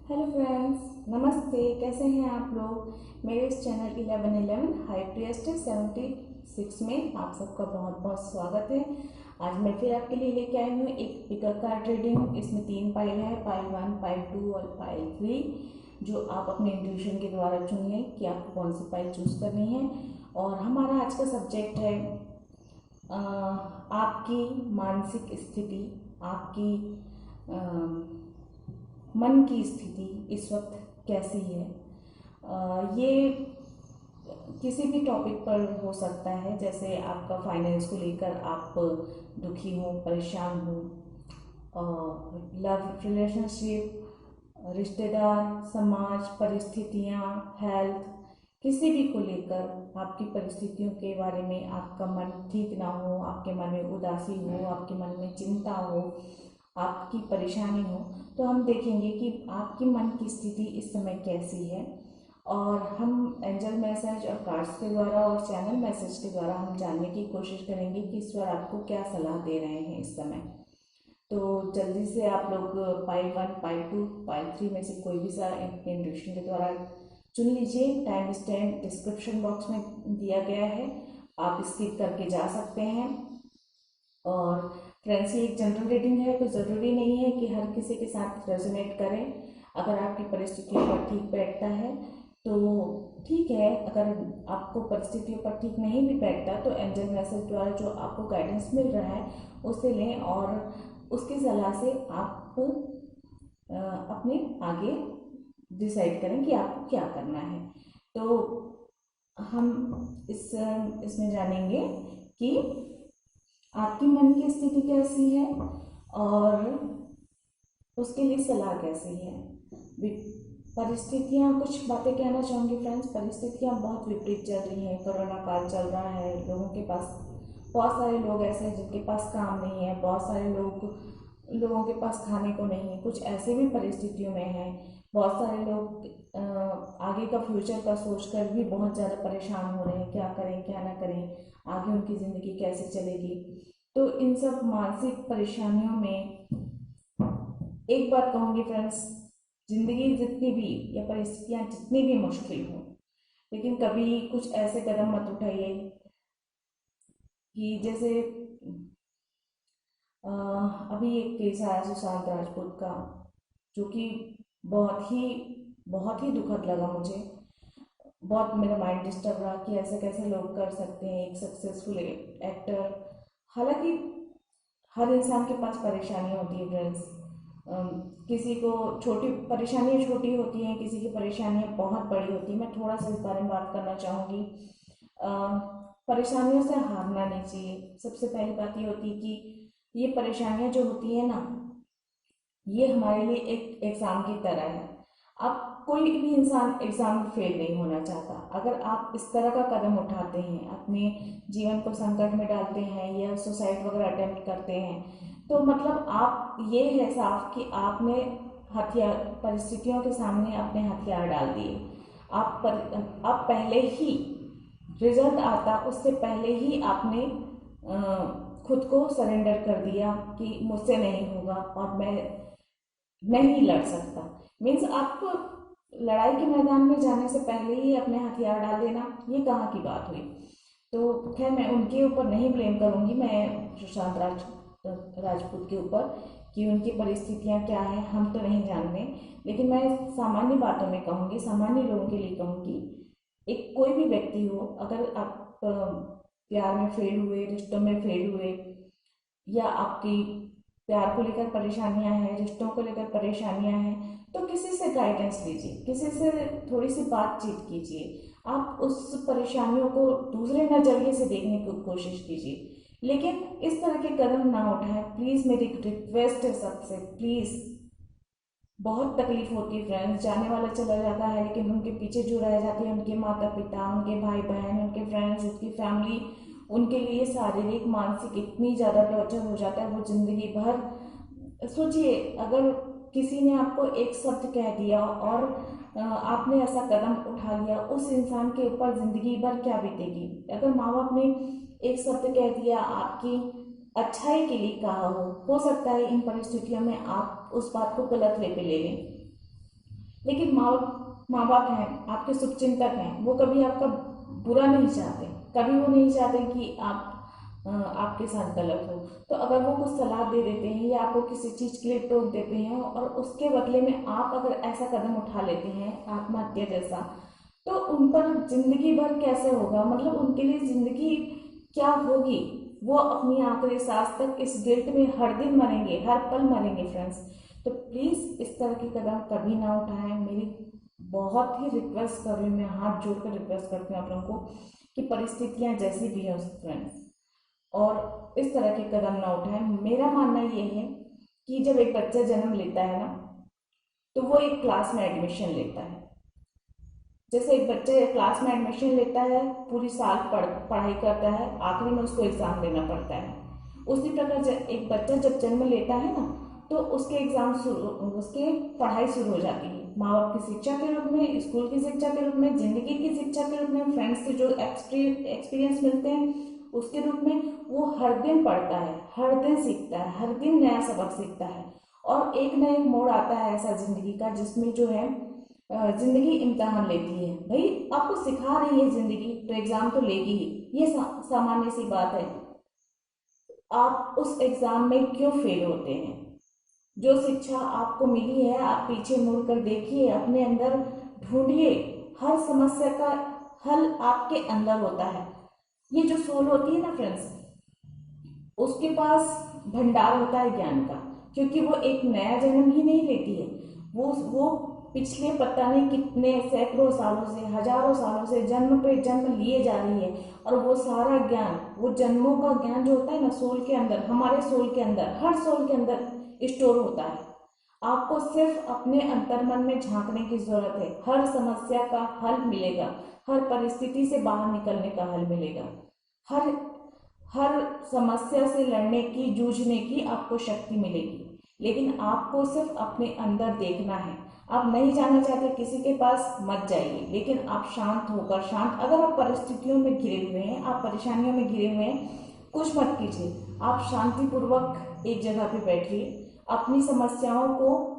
Hello friends, नमस्ते। कैसे हैं आप लोग। मेरे इस चैनल 1111 हाई प्रिएस्ट 76 में आप सबका बहुत बहुत स्वागत है। आज मैं फिर आपके लिए लेके आई हूँ एक पिकर कार्ड रीडिंग। इसमें 3 पाइल है, पाइल 1, पाइल 2 और पाइल 3, जो आप अपने इंट्यूशन के द्वारा चुन लें कि आपको कौन सी पाइल चूज करनी है। और हमारा आज का सब्जेक्ट है आपकी मानसिक स्थिति, आपकी मन की स्थिति इस वक्त कैसी है। ये किसी भी टॉपिक पर हो सकता है, जैसे आपका फाइनेंस को लेकर आप दुखी हो, परेशान हो, लव रिलेशनशिप, रिश्तेदार, समाज, परिस्थितियाँ, हेल्थ, किसी भी को लेकर आपकी परिस्थितियों के बारे में आपका मन ठीक ना हो, आपके मन में उदासी हो, आपके मन में चिंता हो, आपकी परेशानी हो, तो हम देखेंगे कि आपकी मन की स्थिति इस समय कैसी है। और हम एंजल मैसेज और कार्ड्स के द्वारा और चैनल मैसेज के द्वारा हम जानने की कोशिश करेंगे कि ईश्वर आपको क्या सलाह दे रहे हैं इस समय। तो जल्दी से आप लोग पाइल 1, पाइल 2, पाइल 3 में से कोई भी सा इंट्यूशन के द्वारा चुन लीजिए। टाइम स्टैम्प डिस्क्रिप्शन बॉक्स में दिया गया है, आप स्किप करके जा सकते हैं। और फ्रेंड्स, ये एक जनरल रीडिंग है, तो ज़रूरी नहीं है कि हर किसी के साथ रेजोनेट करें। अगर आपकी परिस्थितियों पर ठीक बैठता है तो ठीक है, अगर आपको परिस्थितियों पर ठीक नहीं भी बैठता तो एंजल मैसेज द्वारा जो आपको गाइडेंस मिल रहा है उसे लें और उसकी सलाह से आप अपने आगे डिसाइड करें कि आपको क्या करना है। तो हम इसमें जानेंगे कि आपकी मन की स्थिति कैसी है और उसके लिए सलाह कैसी है। परिस्थितियाँ, कुछ बातें कहना चाहूँगी फ्रेंड्स। परिस्थितियाँ बहुत विपरीत चल रही हैं, कोरोना काल चल रहा है, लोगों के पास बहुत सारे लोग ऐसे हैं जिनके पास काम नहीं है, बहुत सारे लोगों के पास खाने को नहीं है, कुछ ऐसे भी परिस्थितियों में हैं। बहुत सारे लोग आगे का फ्यूचर का सोचकर भी बहुत ज़्यादा परेशान हो रहे हैं, क्या करें क्या ना करें, आगे उनकी ज़िंदगी कैसे चलेगी। तो इन सब मानसिक परेशानियों में एक बात कहूँगी फ्रेंड्स, जिंदगी जितनी भी या परिस्थितियाँ जितनी भी मुश्किल हो, लेकिन कभी कुछ ऐसे कदम मत उठाइए कि जैसे अभी एक केस आया सुशांत राजपूत का, जो कि बहुत ही दुखद लगा मुझे। बहुत मेरा माइंड डिस्टर्ब रहा कि ऐसे कैसे लोग कर सकते हैं, एक सक्सेसफुल एक्टर। हालांकि हर इंसान के पास परेशानियाँ होती है फ्रेंड्स। किसी को छोटी परेशानियाँ छोटी होती हैं, किसी की परेशानियाँ बहुत बड़ी होती हैं। मैं थोड़ा सा इस बारे में बात करना चाहूँगी। परेशानियों से हारना नहीं चाहिए। सबसे पहली बात ये होती है कि ये परेशानियाँ जो होती हैं ना, ये हमारे लिए एक एग्ज़ाम की तरह है। आप कोई भी इंसान एग्ज़ाम में फेल नहीं होना चाहता। अगर आप इस तरह का कदम उठाते हैं, अपने जीवन को संकट में डालते हैं या सुसाइड वगैरह अटेम्प्ट करते हैं, तो मतलब आप, ये है साफ कि आपने हथियार, परिस्थितियों के सामने अपने हथियार डाल दिए। आप पहले ही, रिजल्ट आता उससे पहले ही आपने खुद को सरेंडर कर दिया कि मुझसे नहीं होगा और मैं नहीं लड़ सकता। मीन्स आपको लड़ाई के मैदान में जाने से पहले ही अपने हथियार डाल देना, ये कहाँ की बात हुई। तो खैर, मैं उनके ऊपर नहीं ब्लेम करूँगी, मैं सुशांत राजपूत के ऊपर, कि उनकी परिस्थितियाँ क्या हैं हम तो नहीं जानते। लेकिन मैं सामान्य बातों में कहूँगी, सामान्य लोगों के लिए कहूँगी, एक कोई भी व्यक्ति हो, अगर आप प्यार में फेल हुए, रिश्तों में फेल हुए, या आपकी प्यार को लेकर परेशानियां हैं, रिश्तों को लेकर परेशानियां हैं, तो किसी से गाइडेंस लीजिए, किसी से थोड़ी सी बातचीत कीजिए। आप उस परेशानियों को दूसरे नजरिए से देखने की कोशिश कीजिए, लेकिन इस तरह के कदम ना उठाएं प्लीज़। मेरी रिक्वेस्ट है सबसे, प्लीज़। बहुत तकलीफ होती है फ्रेंड्स, जाने वाला चला जाता है लेकिन उनके पीछे जो रह जाते हैं उनके माता पिता, उनके भाई बहन, उनके फ्रेंड्स, उनकी फैमिली, उनके लिए शारीरिक मानसिक इतनी ज़्यादा टॉर्चर हो जाता है वो ज़िंदगी भर। सोचिए, अगर किसी ने आपको एक शब्द कह दिया और आपने ऐसा कदम उठा लिया, उस इंसान के ऊपर ज़िंदगी भर क्या बीतेगी। अगर माँ बाप ने एक शब्द कह दिया, आपकी अच्छाई के लिए कहा हो सकता है इन परिस्थितियों में आप उस बात को गलत वे पे ले लें। लेकिन माँ बाप हैं, आपके शुभचिंतक हैं, वो कभी आपका बुरा नहीं चाहते, कभी वो नहीं चाहते कि आपके साथ गलत हो। तो अगर वो कुछ सलाह दे देते हैं या आपको किसी चीज़ के लिए टोक देते हैं और उसके बदले में आप अगर ऐसा कदम उठा लेते हैं आत्महत्या जैसा, तो उन पर जिंदगी भर कैसे होगा, मतलब उनके लिए जिंदगी क्या होगी। वो अपनी आखिरी सांस तक इस गिल्ट में हर दिन मरेंगे, हर पल मरेंगे फ्रेंड्स। तो प्लीज़ इस तरह के कदम कभी ना उठाएं। मेरी बहुत ही रिक्वेस्ट कर रही हूँ, मैं हाथ जोड़कर रिक्वेस्ट करती हूँ आप लोगों को कि परिस्थितियाँ जैसी भी हों फ्रेंड्स, और इस तरह के कदम ना उठाएं। मेरा मानना ये है कि जब एक बच्चा जन्म लेता है ना, तो वो एक क्लास में एडमिशन लेता है। जैसे एक बच्चे क्लास में एडमिशन लेता है, पूरी साल पढ़ाई करता है, आखिरी में उसको एग्ज़ाम देना पड़ता है। उसी प्रकार एक बच्चा जब जन्म लेता है ना, तो उसके उसके पढ़ाई शुरू हो जाती है, माँ बाप की शिक्षा के रूप में, स्कूल की शिक्षा के रूप में, ज़िंदगी की शिक्षा के रूप में, फ्रेंड्स से जो एक्सपीरियंस मिलते हैं उसके रूप में। वो हर दिन पढ़ता है, हर दिन सीखता है, हर दिन नया सबक सीखता है। और एक न एक मोड़ आता है ऐसा ज़िंदगी का जिसमें जो है जिंदगी इम्तहान लेती है। भाई आपको सिखा रही है जिंदगी, तो एग्जाम तो लेगी ही, ये सामान्य सी बात है। आप उस एग्जाम में क्यों फेल होते हैं? जो शिक्षा आपको मिली है, आप पीछे मुड़कर देखिए, अपने अंदर ढूंढिए। हर समस्या का हल आपके अंदर होता है। ये जो सोल होती है ना फ्रेंड्स, उसके पास भंडार होता है ज्ञान का, क्योंकि वो एक नया जन्म ही नहीं लेती है। वो पिछले पता नहीं कितने सैकड़ों सालों से, हजारों सालों से जन्म पे जन्म लिए जा रही है। और वो सारा ज्ञान, वो जन्मों का ज्ञान जो होता है ना सोल के अंदर, हमारे सोल के अंदर, हर सोल के अंदर स्टोर होता है। आपको सिर्फ अपने अंतर्मन में झांकने की जरूरत है। हर समस्या का हल मिलेगा, हर परिस्थिति से बाहर निकलने का हल मिलेगा, हर हर समस्या से लड़ने की, जूझने की आपको शक्ति मिलेगी। लेकिन आपको सिर्फ अपने अंदर देखना है। आप नहीं जाना चाहते किसी के पास, मत जाइए, लेकिन आप शांत होकर, शांत अगर आप परिस्थितियों में घिरे हुए हैं, आप परेशानियों में घिरे हुए हैं, कुछ मत कीजिए। आप शांतिपूर्वक एक जगह पे बैठिए, अपनी समस्याओं को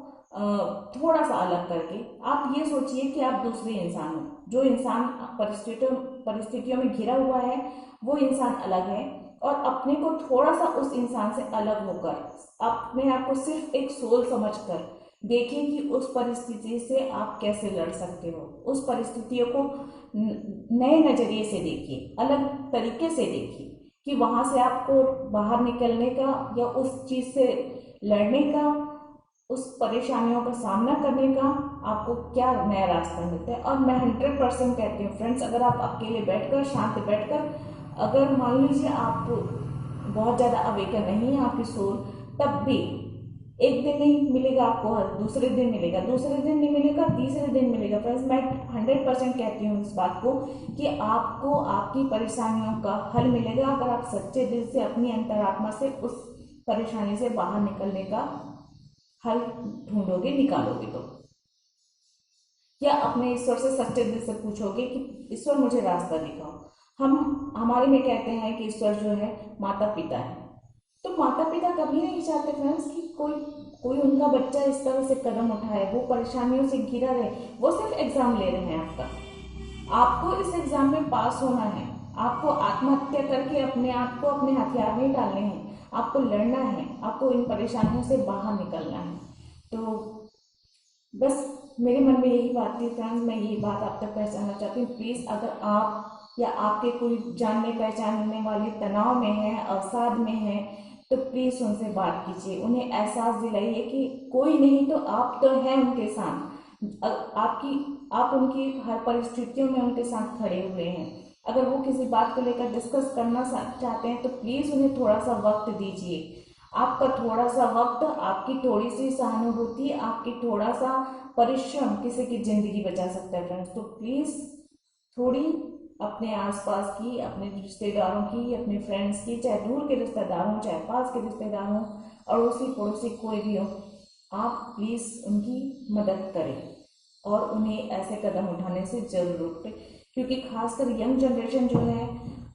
थोड़ा सा अलग करके आप ये सोचिए कि आप दूसरे इंसान हो। जो इंसान परिस्थितियों में घिरा हुआ है वो इंसान अलग है, और अपने को थोड़ा सा उस इंसान से अलग होकर अपने आप को सिर्फ एक सोल समझकर देखिए कि उस परिस्थिति से आप कैसे लड़ सकते हो। उस परिस्थितियों को नए नज़रिए से देखिए, अलग तरीके से देखिए कि वहाँ से आपको बाहर निकलने का या उस चीज़ से लड़ने का, उस परेशानियों का सामना करने का आपको क्या नया रास्ता मिलता है। और मैं 100% कहती हूँ फ्रेंड्स, अगर आप अकेले बैठकर, शांत बैठकर, अगर मान लीजिए आप बहुत ज़्यादा अवेकन नहीं है आपकी सोल, तब भी एक दिन नहीं मिलेगा आपको हल, दूसरे दिन मिलेगा, दूसरे दिन नहीं मिलेगा, तीसरे दिन मिलेगा। फ्रेंड्स मैं 100% कहती हूँ इस बात को कि आपको आपकी परेशानियों का हल मिलेगा, अगर आप सच्चे दिल से, अपनी अंतरात्मा से उस परेशानी से बाहर निकलने का हल ढूंढोगे, निकालोगे तो। या अपने ईश्वर से सच्चे दिल से पूछोगे कि ईश्वर मुझे रास्ता दिखाओ। हम हमारे में कहते हैं कि ईश्वर जो है माता पिता है, तो माता पिता कभी नहीं चाहते फ्रेंड्स कि कोई कोई उनका बच्चा इस तरह से कदम उठाए, वो परेशानियों से घिरा रहे। वो सिर्फ एग्जाम ले रहे हैं आपका, आपको इस एग्जाम में पास होना है। आपको आत्महत्या करके अपने आप को अपने हथियार नहीं डालने हैं, आपको लड़ना है, आपको इन परेशानियों से बाहर निकलना है। तो बस मेरे मन में यही बात थी फ्रेंड्स, मैं यही बात आप तक पहुंचाना चाहती हूँ। प्लीज़ अगर आप या आपके कोई जानने पहचानने वाले तनाव में है, अवसाद में है, तो प्लीज़ उनसे बात कीजिए, उन्हें एहसास दिलाइए कि कोई नहीं तो आप तो हैं उनके साथ। आप उनकी हर परिस्थितियों में उनके साथ खड़े हुए हैं। अगर वो किसी बात को लेकर डिस्कस करना चाहते हैं तो प्लीज़ उन्हें थोड़ा सा वक्त दीजिए। आपका थोड़ा सा वक्त, आपकी थोड़ी सी सहानुभूति, आपकी थोड़ा सा परिश्रम किसी की जिंदगी बचा सकता है फ्रेंड्स। तो प्लीज़ थोड़ी अपने आसपास की, अपने रिश्तेदारों की, अपने फ्रेंड्स की, चाहे दूर के रिश्तेदार हों, चाहे पास के रिश्तेदार हों, अड़ोसी पड़ोसी कोई भी हो, आप प्लीज़ उनकी मदद करें और उन्हें ऐसे कदम उठाने से जरूर रोकें। क्योंकि खासकर यंग जनरेशन जो है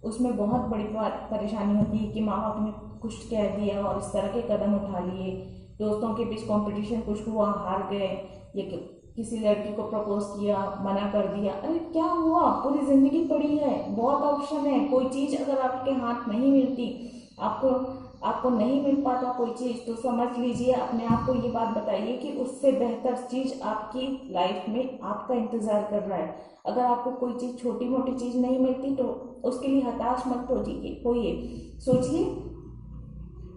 उसमें बहुत बड़ी परेशानी होती है कि माँ बाप ने कुछ कह दिया और इस तरह के कदम उठा लिए, दोस्तों के बीच कंपटीशन कुछ हुआ, हार गए, ये किसी लड़की को प्रपोज किया, मना कर दिया, अरे क्या हुआ, पूरी जिंदगी पड़ी है, बहुत ऑप्शन है। कोई चीज अगर आपके हाथ नहीं मिलती, आपको आपको नहीं मिल पाता कोई चीज, तो समझ लीजिए, अपने आप को ये बात बताइए कि उससे बेहतर चीज आपकी लाइफ में आपका इंतजार कर रहा है। अगर आपको कोई चीज, छोटी मोटी चीज नहीं मिलती, तो उसके लिए हताश मत होइए, सोचिए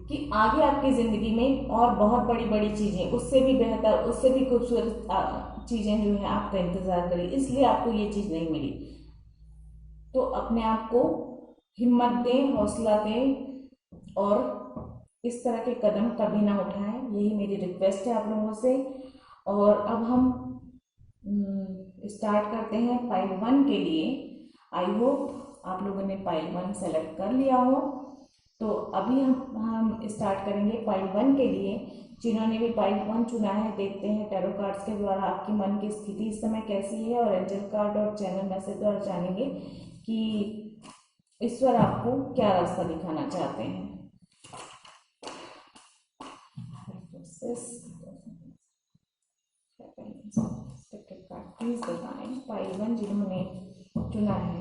कि आगे आपकी ज़िंदगी में और बहुत बड़ी बड़ी चीज़ें, उससे भी बेहतर, उससे भी खूबसूरत चीज़ें जो हैं आपका इंतज़ार करें, इसलिए आपको ये चीज़ नहीं मिली। तो अपने आप को हिम्मत दें, हौसला दें, और इस तरह के कदम कभी ना उठाएं, यही मेरी रिक्वेस्ट है आप लोगों से। और अब हम स्टार्ट करते हैं पाइल 1 के लिए। आई होप आप लोगों ने पाइल 1 सेलेक्ट कर लिया हो। तो अभी हम स्टार्ट करेंगे पाइल 1 के लिए। जिन्होंने भी पाइल 1 चुना है, देखते हैं टैरो कार्ड्स के द्वारा आपकी मन की स्थिति इस समय कैसी है, और एंजल कार्ड और चैनल मैसेज द्वारा जानेंगे कि ईश्वर आपको क्या रास्ता दिखाना चाहते हैं। प्लीज बताएं पाइल 1 जिन्होंने चुना है,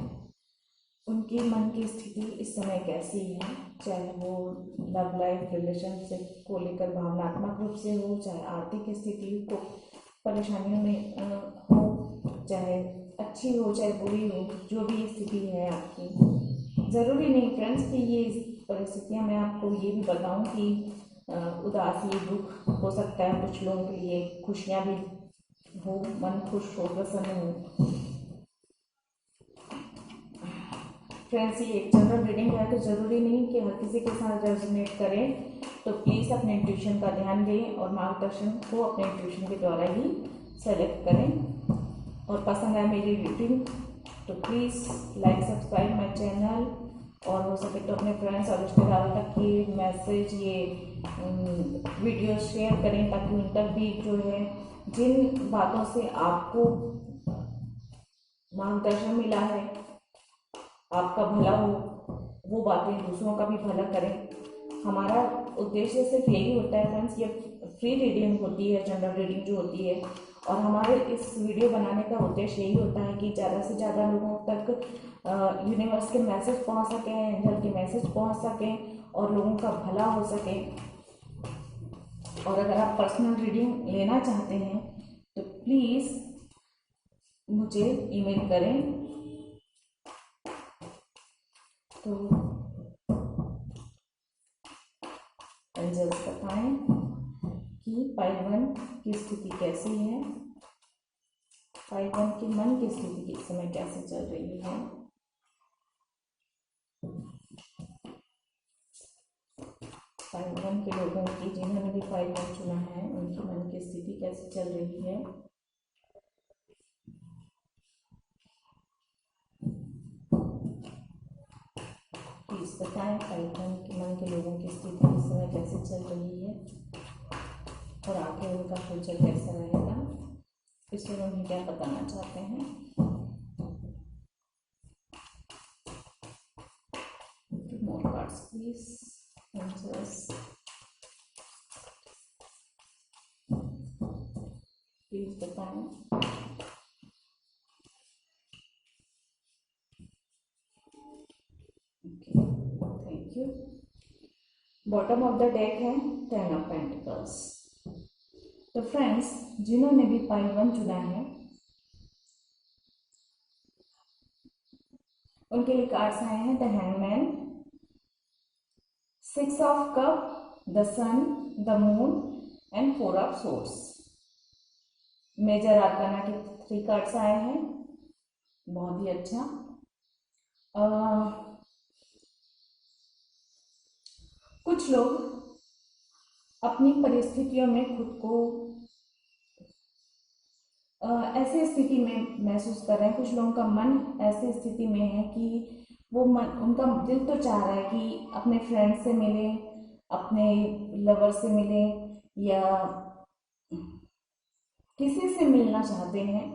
उनकी मन की स्थिति इस समय कैसी है, चाहे वो लव लाइफ, रिलेशनशिप को लेकर भावनात्मक रूप से हो, चाहे आर्थिक स्थिति को परेशानियों में हो, चाहे अच्छी हो चाहे बुरी हो, जो भी स्थिति है आपकी। ज़रूरी नहीं फ्रेंड्स कि ये परिस्थितियाँ, मैं आपको ये भी बताऊं कि उदासी, दुख हो सकता है, कुछ लोगों के लिए खुशियाँ भी हो, मन खुश हो, प्रसन्न हो। फ्रेंड्स, ये एक जनरल रीडिंग है, तो ज़रूरी नहीं कि हर किसी के साथ रेजोनेट करें, तो प्लीज़ अपने इंट्यूशन का ध्यान दें और मार्गदर्शन को अपने इंट्यूशन के द्वारा ही सेलेक्ट करें। और पसंद आए मेरी रीडिंग तो please like, subscribe my channel, और हो सके तो अपने फ्रेंड्स और रिश्तेदारों तक ये मैसेज, ये वीडियो शेयर करें, ताकि उन तक भी जो है, जिन बातों से आपको मार्गदर्शन मिला है, आपका भला हो, वो बातें दूसरों का भी भला करें। हमारा उद्देश्य सिर्फ यही होता है फ्रेंड्स, ये फ्री रीडिंग होती है, जनरल रीडिंग जो होती है, और हमारे इस वीडियो बनाने का उद्देश्य यही होता है कि ज़्यादा से ज़्यादा लोगों तक यूनिवर्स के मैसेज पहुंच सकें, एंजल के मैसेज पहुंच सकें, और लोगों का भला हो सके। और अगर आप पर्सनल रीडिंग लेना चाहते हैं तो प्लीज़ मुझे ईमेल करें। तो एंजल्स बताएं कि पाइल 1 की स्थिति कैसी है, पाइल 1 के मन की स्थिति इस समय कैसे चल रही है। पाइल 1 के लोगों की, जिन्होंने भी पाइल 1 चुना है, उनकी मन की स्थिति कैसे चल रही है। प्लीज बताएं पाइल 1 के मन के लोगों की स्थिति इस समय कैसे चल रही है, और आगे उनका फ्यूचर कैसा रहेगा, इसमें उन्हें क्या बताना चाहते हैं। मोर कार्ड्स प्लीज, प्लीज बताएं। Thank you. Bottom of the deck है 10 ऑफ पेंटिकल्स। तो फ्रेंड्स, जिन्होंने भी पाइल 1 चुना है, उनके लिए कार्ड्स आए हैं the hangman, 6 of cup, the sun, the moon and 4 of swords. Major arcana के 3 कार्ड्स आए हैं, बहुत ही अच्छा। कुछ लोग अपनी परिस्थितियों में खुद को ऐसी स्थिति में महसूस कर रहे हैं, कुछ लोगों का मन ऐसी स्थिति में है कि वो मन, उनका दिल तो चाह रहा है कि अपने फ्रेंड से मिले, अपने लवर से मिले, या किसी से मिलना चाहते हैं,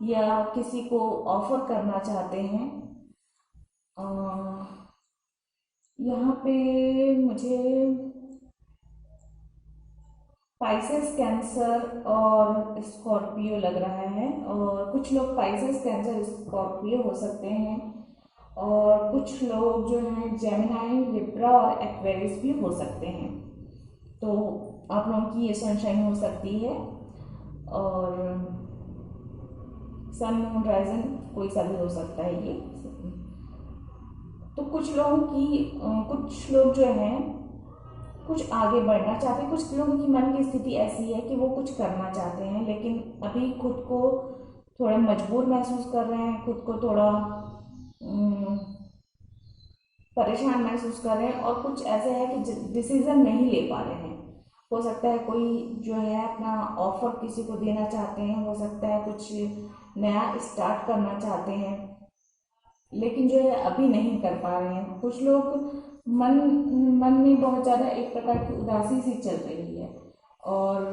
या किसी को ऑफर करना चाहते हैं। यहाँ पे मुझे पाइसेस, कैंसर और स्कॉर्पियो लग रहा है, और कुछ लोग पाइसेस, कैंसर, स्कॉर्पियो हो सकते हैं, और कुछ लोग जो हैं जेमिनाई, लिब्रा और एक्वेरियस भी हो सकते हैं। तो आप लोगों की ये सनशाइन हो सकती है, और सन, मून, राइजन कोई सा भी हो सकता है ये। तो कुछ लोगों की कुछ लोग जो हैं कुछ आगे बढ़ना चाहते हैं, कुछ लोगों की मन की स्थिति ऐसी है कि वो कुछ करना चाहते हैं, लेकिन अभी खुद को थोड़ा मजबूर महसूस कर रहे हैं, खुद को थोड़ा परेशान महसूस कर रहे हैं, और कुछ ऐसे है कि डिसीजन नहीं ले पा रहे हैं। हो सकता है कोई जो है अपना ऑफर किसी को देना चाहते हैं, हो सकता है कुछ नया स्टार्ट करना चाहते हैं, लेकिन जो है अभी नहीं कर पा रहे हैं। कुछ लोग मन मन में बहुत ज़्यादा एक प्रकार की उदासी सी चल रही है, और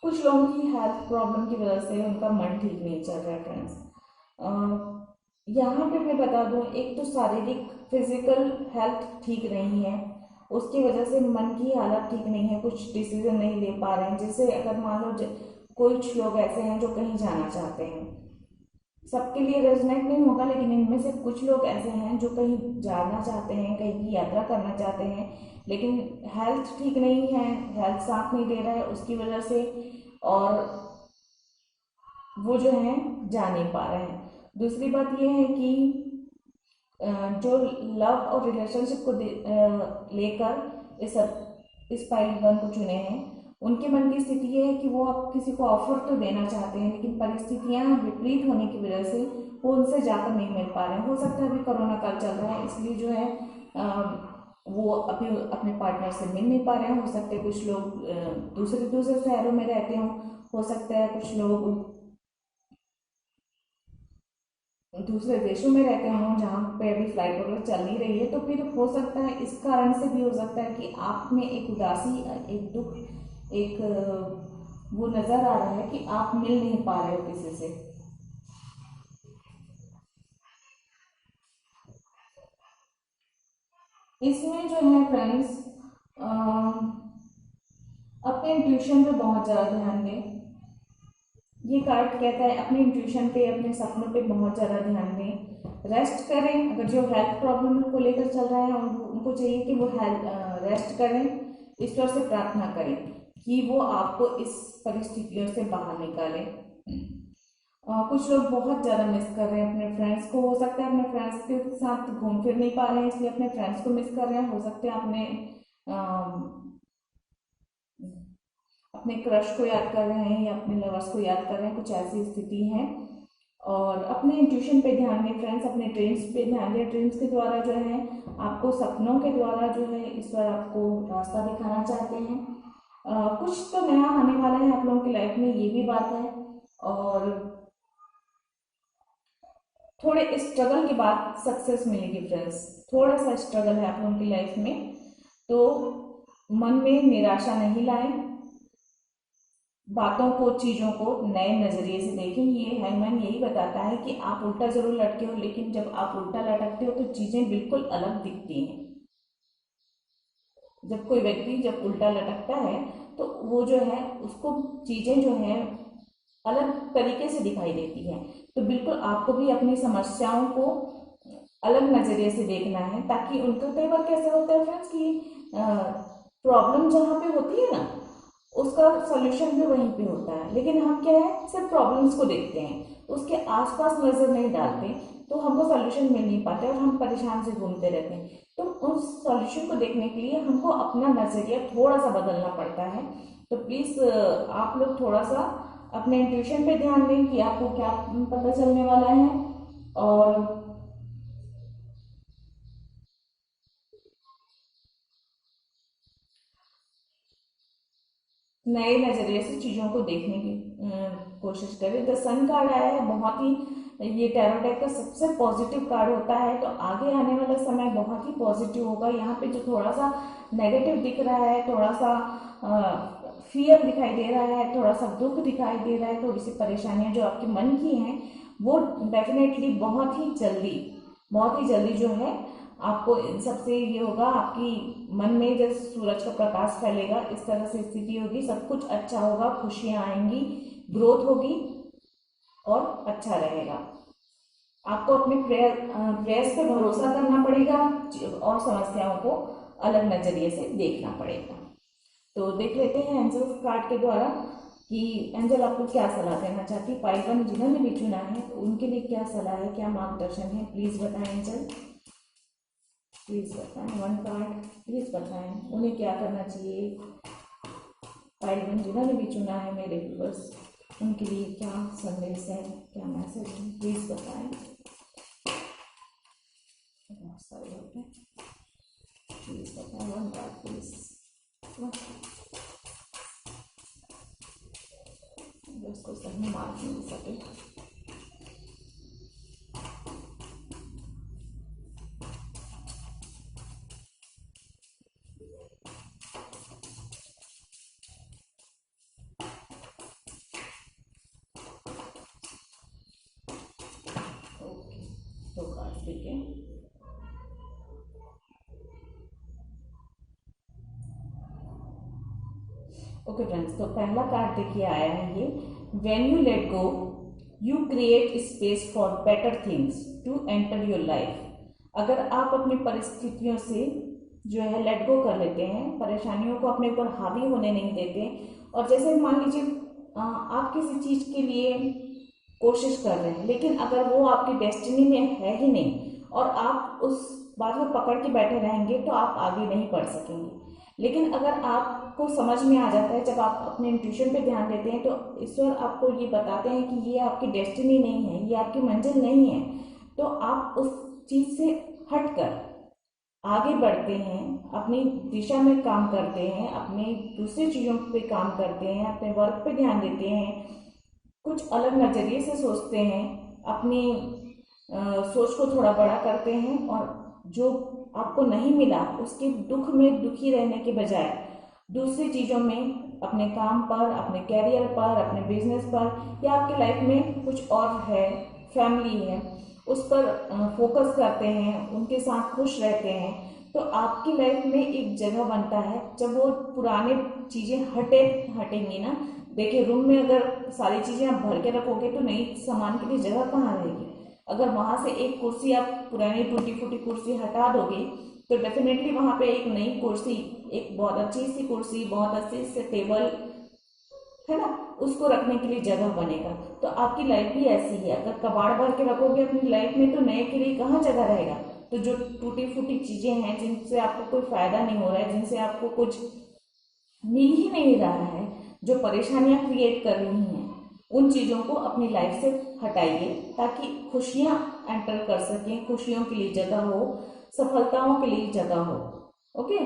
कुछ लोगों की हेल्थ प्रॉब्लम की वजह से उनका मन ठीक नहीं चल रहा है फ्रेंड्स। यहाँ पे मैं बता दूँ, एक तो शारीरिक फिजिकल हेल्थ ठीक नहीं है, उसकी वजह से मन की हालत ठीक नहीं है, कुछ डिसीजन नहीं ले पा रहे हैं। जैसे अगर मान लो कुछ लोग ऐसे हैं जो कहीं जाना चाहते हैं, सबके लिए रेजोनेट नहीं होगा, लेकिन इनमें से कुछ लोग ऐसे हैं जो कहीं जाना चाहते हैं, कहीं की यात्रा करना चाहते हैं, लेकिन हेल्थ ठीक नहीं है, हेल्थ साथ नहीं दे रहा है उसकी वजह से, और वो जो है जा नहीं पा रहे हैं। दूसरी बात ये है कि जो लव और रिलेशनशिप को लेकर इस पाइल वन को चुने हैं, उनके मन की स्थिति ये है कि वो आप किसी को ऑफर तो देना चाहते हैं, लेकिन परिस्थितियां विपरीत होने की वजह से वो उनसे जाकर नहीं मिल पा रहे हैं। हो सकता है अभी कोरोना काल चल रहा है, इसलिए जो है वो अभी अपने पार्टनर से मिल नहीं पा रहे हैं। हो सकते हैं कुछ लोग दूसरे दूसरे शहरों में रहते हों, हो सकता है कुछ लोग दूसरे देशों में रहते हों जहाँ पे अभी फ्लाइट वगैरह चल नहीं रही है, तो फिर हो सकता है इस कारण से भी हो सकता है कि आप में एक उदासी, एक दुख, एक वो नज़र आ रहा है कि आप मिल नहीं पा रहे हो किसी से। इसमें जो है फ्रेंड्स, अपने इंट्यूशन पे बहुत ज़्यादा ध्यान दें। ये कार्ड कहता है अपने इंट्यूशन पे, अपने सपनों पे बहुत ज़्यादा ध्यान दें, रेस्ट करें। अगर जो हेल्थ प्रॉब्लम को लेकर चल रहा है उनको चाहिए कि वो हेल्थ रेस्ट करें, ईश्वर से प्रार्थना करें कि वो आपको इस परिस्थितियों से बाहर निकाले। कुछ लोग बहुत ज़्यादा मिस कर रहे हैं अपने फ्रेंड्स को, हो सकता है अपने फ्रेंड्स के साथ घूम फिर नहीं पा रहे हैं इसलिए अपने फ्रेंड्स को मिस कर रहे हैं, हो सकते हैं अपने अपने क्रश को याद कर रहे हैं या अपने लवर्स को याद कर रहे हैं, कुछ ऐसी स्थिति है। और अपने इंट्यूशन पे ध्यान दें फ्रेंड्स, अपने ड्रीम्स पे ध्यान दें। ड्रीम्स के द्वारा जो है आपको, सपनों के द्वारा जो है ईश्वर आपको रास्ता दिखाना चाहते हैं। कुछ तो नया आने वाला है आप लोगों की लाइफ में, ये भी बात है। और थोड़े स्ट्रगल के बाद सक्सेस मिलेगी फ्रेंड्स, थोड़ा सा स्ट्रगल है आप लोगों की लाइफ में, तो मन में निराशा नहीं लाएं, बातों को, चीज़ों को नए नज़रिए से देखें। ये हैंगमैन यही बताता है कि आप उल्टा ज़रूर लटके हो, लेकिन जब आप उल्टा लटकते हो तो चीज़ें बिल्कुल अलग दिखती हैं। जब कोई व्यक्ति जब उल्टा लटकता है तो वो जो है उसको चीज़ें जो हैं अलग तरीके से दिखाई देती हैं। तो बिल्कुल आपको भी अपनी समस्याओं को अलग नज़रिए से देखना है, ताकि उनको, कई बार कैसे होता है फ्रेंड्स कि प्रॉब्लम जहाँ पे होती है ना, उसका सोल्यूशन भी वहीं पे होता है, लेकिन हम क्या है सिर्फ प्रॉब्लम्स को देखते हैं, उसके आसपास नजर नहीं डालते, तो हमको सोल्यूशन मिल नहीं पाता और हम परेशान से घूमते रहते हैं। तो उस सोल्यूशन को देखने के लिए हमको अपना नजरिया थोड़ा सा बदलना पड़ता है। तो प्लीज आप लोग थोड़ा सा अपने इंट्यूशन पे ध्यान दें कि आपको क्या पता चलने वाला है, और नए नज़रिए से चीज़ों को देखने की कोशिश करें। द सन कार्ड आया है, बहुत ही, ये टैरो डेक का सबसे पॉजिटिव कार्ड होता है, तो आगे आने वाला समय बहुत ही पॉजिटिव होगा। यहाँ पे जो थोड़ा सा नेगेटिव दिख रहा है, थोड़ा सा फियर दिखाई दे रहा है, थोड़ा सा दुख दिखाई दे रहा है, थोड़ी सी परेशानियां जो आपके मन की हैं वो डेफिनेटली बहुत ही जल्दी जो है आपको इन सबसे ये होगा, आपकी मन में जैसे सूरज का प्रकाश फैलेगा इस तरह से स्थिति होगी, सब कुछ अच्छा होगा, खुशियां आएंगी, ग्रोथ होगी और अच्छा रहेगा। आपको अपने प्रयास पे भरोसा करना पड़ेगा और समस्याओं को अलग नजरिए से देखना पड़ेगा। तो देख लेते हैं एंजल कार्ड के द्वारा कि एंजल आपको क्या सलाह देना चाहती है। पाइल वन जिन्होंने भी चुना है उनके लिए क्या सलाह है, क्या मार्गदर्शन है, प्लीज बताएं एंजल, प्लीज बताएं। वन कार्ड प्लीज बताएं उन्हें क्या करना चाहिए। पाइल वन जिन्होंने भी चुना है मेरे व्यूअर्स, उनके लिए क्या संदेश है, क्या मैसेज है, प्लीज बताएं। बहुत सारे होते हैं, प्लीज बताएं। वन कार्ड प्लीज, उसको सही मार्क मिल सके। ओके, दो कार्ड ठीक है। ओके फ्रेंड्स, तो पहला कार्ड देखिए आया है ये, when you let go you create space for better things to enter your life. अगर आप अपनी परिस्थितियों से जो है लेट गो कर लेते हैं, परेशानियों को अपने ऊपर हावी होने नहीं देते, और जैसे मान लीजिए आप किसी चीज के लिए कोशिश कर रहे हैं, लेकिन अगर वो आपकी डेस्टिनी में है ही नहीं और आप उस बात को पकड़ के बैठे रहेंगे तो आप आगे नहीं बढ़ सकेंगे। लेकिन अगर आपको समझ में आ जाता है, जब आप अपने इंट्यूशन पे ध्यान देते हैं, तो ईश्वर आपको ये बताते हैं कि ये आपकी डेस्टिनी नहीं है, ये आपकी मंजिल नहीं है, तो आप उस चीज से हटकर आगे बढ़ते हैं, अपनी दिशा में काम करते हैं, अपने दूसरी चीजों पे काम करते हैं, अपने वर्क पे ध्यान देते हैं, कुछ अलग नजरिए से सोचते हैं, अपनी सोच को थोड़ा बड़ा करते हैं, और जो आपको नहीं मिला उसके दुख में दुखी रहने के बजाय दूसरी चीजों में, अपने काम पर, अपने कैरियर पर, अपने बिजनेस पर, या आपकी लाइफ में कुछ और है, फैमिली है, उस पर फोकस करते हैं, उनके साथ खुश रहते हैं, तो आपकी लाइफ में एक जगह बनता है। जब वो पुराने चीजें हटेंगी ना, देखिए रूम में अगर सारी चीजें आप भर के रखोगे तो नई सामान के लिए जगह कहाँ रहेगी। अगर वहां से एक कुर्सी, आप पुरानी टूटी फूटी कुर्सी हटा दोगे तो डेफिनेटली वहां पे एक नई कुर्सी, एक बहुत अच्छी सी कुर्सी, बहुत अच्छी सी टेबल है ना, उसको रखने के लिए जगह बनेगा। तो आपकी लाइफ भी ऐसी है, अगर कबाड़ भर के रखोगे अपनी लाइफ में तो नए के लिए कहाँ जगह रहेगा। तो जो टूटी फूटी चीजें हैं, जिनसे आपको कोई फायदा नहीं हो रहा है, जिनसे आपको कुछ मिल ही नहीं रहा है, जो परेशानियां क्रिएट कर रही हैं, उन चीजों को अपनी लाइफ से हटाइए ताकि खुशियां एंटर कर सकें, खुशियों के लिए जगह हो, सफलताओं के लिए जगह हो। ओके,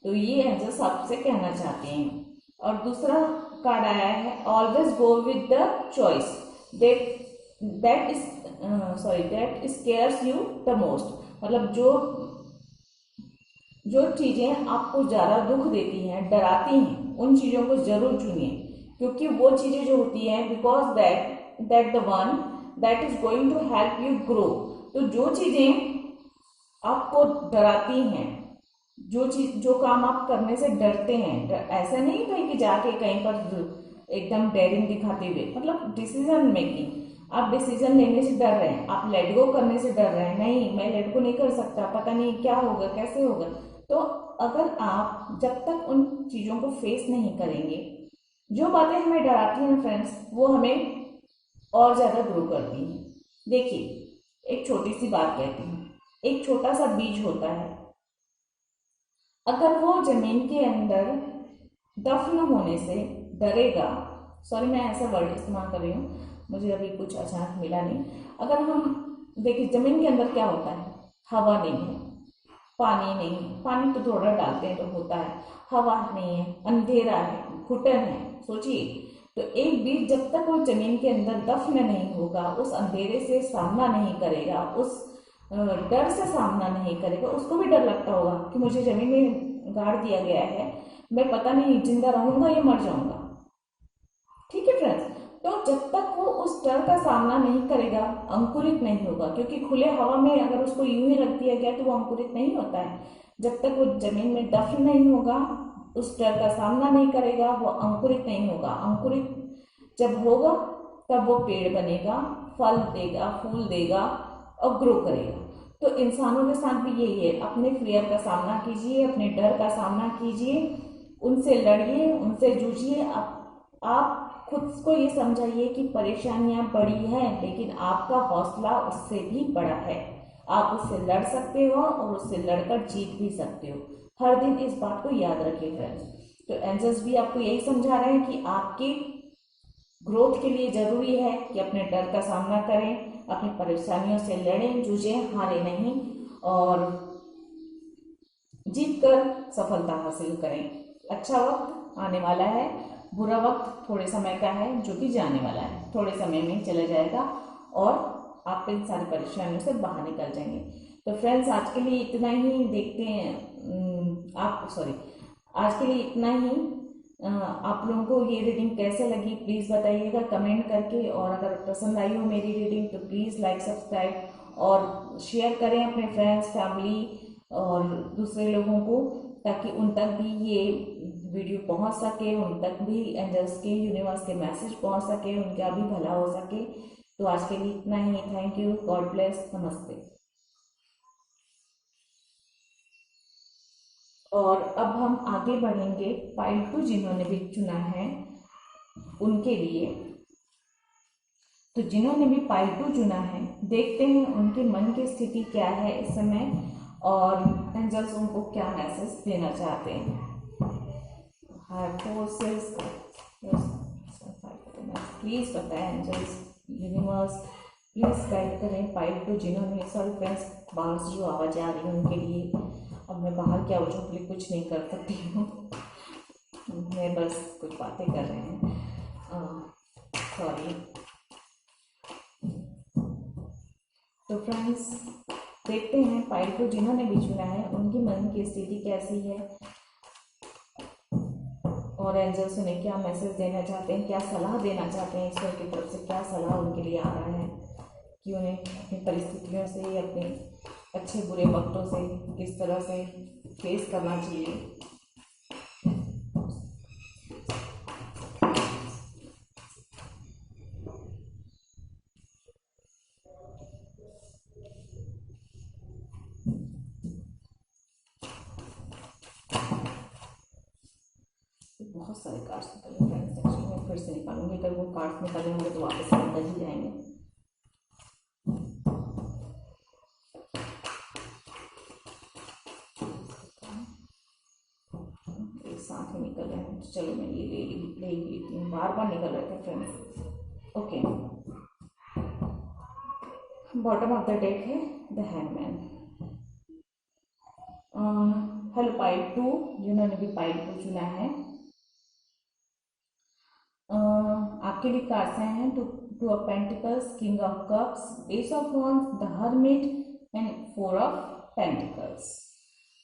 तो ये एंजल्स आपसे कहना चाहते हैं। और दूसरा कार्ड आया है, always go with the choice that scares you the most. मतलब जो चीजें आपको ज्यादा दुख देती हैं, डराती हैं, उन चीजों को जरूर चुनिए, क्योंकि वो चीजें जो होती हैं, because that the one that is going to help you grow. तो जो चीजें आपको डराती हैं, जो काम आप करने से डरते हैं, ऐसा नहीं कहीं कि जाके कहीं पर एकदम डेयरिंग दिखाते हुए, मतलब डिसीजन मेकिंग, आप डिसीजन लेने से डर रहे हैं, आप लेट गो करने से डर रहे हैं, नहीं मैं लेट गो नहीं कर सकता, पता नहीं क्या होगा, कैसे होगा। तो अगर आप जब तक उन चीजों को फेस नहीं करेंगे, जो बातें हमें डराती हैं फ्रेंड्स, वो हमें और ज्यादा ग्रो करती हैं। देखिए एक छोटी सी बात कहती हूँ, एक छोटा सा बीज होता है, अगर वो जमीन के अंदर दफन होने से डरेगा, सॉरी मैं ऐसा वर्ड इस्तेमाल कर रही हूँ, मुझे अभी कुछ अचानक मिला नहीं। अगर हम देखिए जमीन के अंदर क्या होता है, हवा नहीं है, पानी नहीं है, पानी तो थोड़ा डालते हैं तो होता है, हवा नहीं है, अंधेरा है, घुटन है। सोचिए, तो एक बीज जब तक वो जमीन के अंदर दफन नहीं होगा, उस अंधेरे से सामना नहीं करेगा, उस डर से सामना नहीं करेगा, उसको भी डर लगता होगा कि मुझे जमीन में गाड़ दिया गया है, मैं पता नहीं जिंदा रहूंगा या मर जाऊंगा। ठीक है फ्रेंड्स, तो जब तक वो उस डर का सामना नहीं करेगा, अंकुरित नहीं होगा, क्योंकि खुले हवा में अगर उसको यूं ही रख दिया गया तो वो अंकुरित नहीं होता है। जब तक वो जमीन में दफन नहीं होगा, उस डर का सामना नहीं करेगा, वो अंकुरित नहीं होगा। अंकुरित जब होगा तब वो पेड़ बनेगा, फल देगा, फूल देगा और ग्रो करेगा। तो इंसानों के साथ भी यही है, अपने फियर का सामना कीजिए, अपने डर का सामना कीजिए, उनसे लड़िए, उनसे जूझिए। आप खुद को ये समझाइए कि परेशानियां बड़ी हैं, लेकिन आपका हौसला उससे भी बड़ा है। आप उससे लड़ सकते हो और उससे लड़कर जीत भी सकते हो। हर दिन इस बात को याद रखिए फ्रेंड्स। तो एंजल्स भी आपको यही समझा रहे हैं कि आपके ग्रोथ के लिए जरूरी है कि अपने डर का सामना करें, अपनी परेशानियों से लड़ें, जूझें, हारे नहीं और जीत कर सफलता हासिल करें। अच्छा वक्त आने वाला है, बुरा वक्त थोड़े समय का है जो कि जाने वाला है, थोड़े समय में चला जाएगा और आप इन सारी परेशानियों से बाहर निकल जाएंगे। तो फ्रेंड्स, आज के लिए इतना ही। देखते हैं आप सॉरी आज के लिए इतना ही। आप लोगों को ये रीडिंग कैसे लगी प्लीज़ बताइएगा कमेंट करके, और अगर पसंद आई हो मेरी रीडिंग तो प्लीज़ लाइक, सब्सक्राइब और शेयर करें अपने फ्रेंड्स, फैमिली और दूसरे लोगों को, ताकि उन तक भी ये वीडियो पहुंच सके, उन तक भी एंजल्स के, यूनिवर्स के मैसेज पहुंच सके, उनका भी भला हो सके। तो आज के लिए इतना ही। थैंक यू, गॉड ब्लेस, नमस्ते। और अब हम आगे बढ़ेंगे पाइल 2 जिन्होंने भी चुना है उनके लिए। तो जिन्होंने भी पाइल 2 चुना है, देखते हैं उनके मन की स्थिति क्या है इस समय और एंजल्स उनको क्या मैसेज देना चाहते हैं। हाई फोर्सेस प्लीज बताएं एंजल्स, यूनिवर्स प्लीज गाइड करें पाइल 2 जिन्होंने। सॉरी फ्रेंड्स, बाहर से जो आवाज़ें आ रही हैं उनके लिए। अब मैं बाहर की आवाज़ों के लिए कुछ नहीं कर सकती हूँ, मैं बस कुछ बातें कर रहे हैं, सॉरी। तो फ्रेंड्स, देखते हैं पाइल 2 जिन्होंने भी चुना है उनकी मन की स्थिति कैसी है और एंजल्स उन्हें क्या मैसेज देना चाहते हैं, क्या सलाह देना चाहते हैं, ईश्वर की तरफ से क्या सलाह उनके लिए आ रहा है कि उन्हें अपनी परिस्थितियों से, अपने अच्छे बुरे वक्तों से किस तरह से फेस करना चाहिए। बहुत सारे कार्ड्स निकले फ्रेंड्स, एक्चुअली मैं फिर से निकालूंगी, अगर वो कार्ड्स निकाले होंगे तो वापस निकल ही जाएंगे। एक साथ ही निकल रहे हैं, तो चलो मैं ये ले ही लेती हूँ, बार बार निकल रहे थे friends. Okay, bottom of the deck है द हैंगमैन। हेलो पाइल 2 जिन्होंने भी पाइल 2 चुना है, आपके लिए कार्ड्स हैं two of pentacles, king of cups, S of wands, the hermit and 4 of pentacles.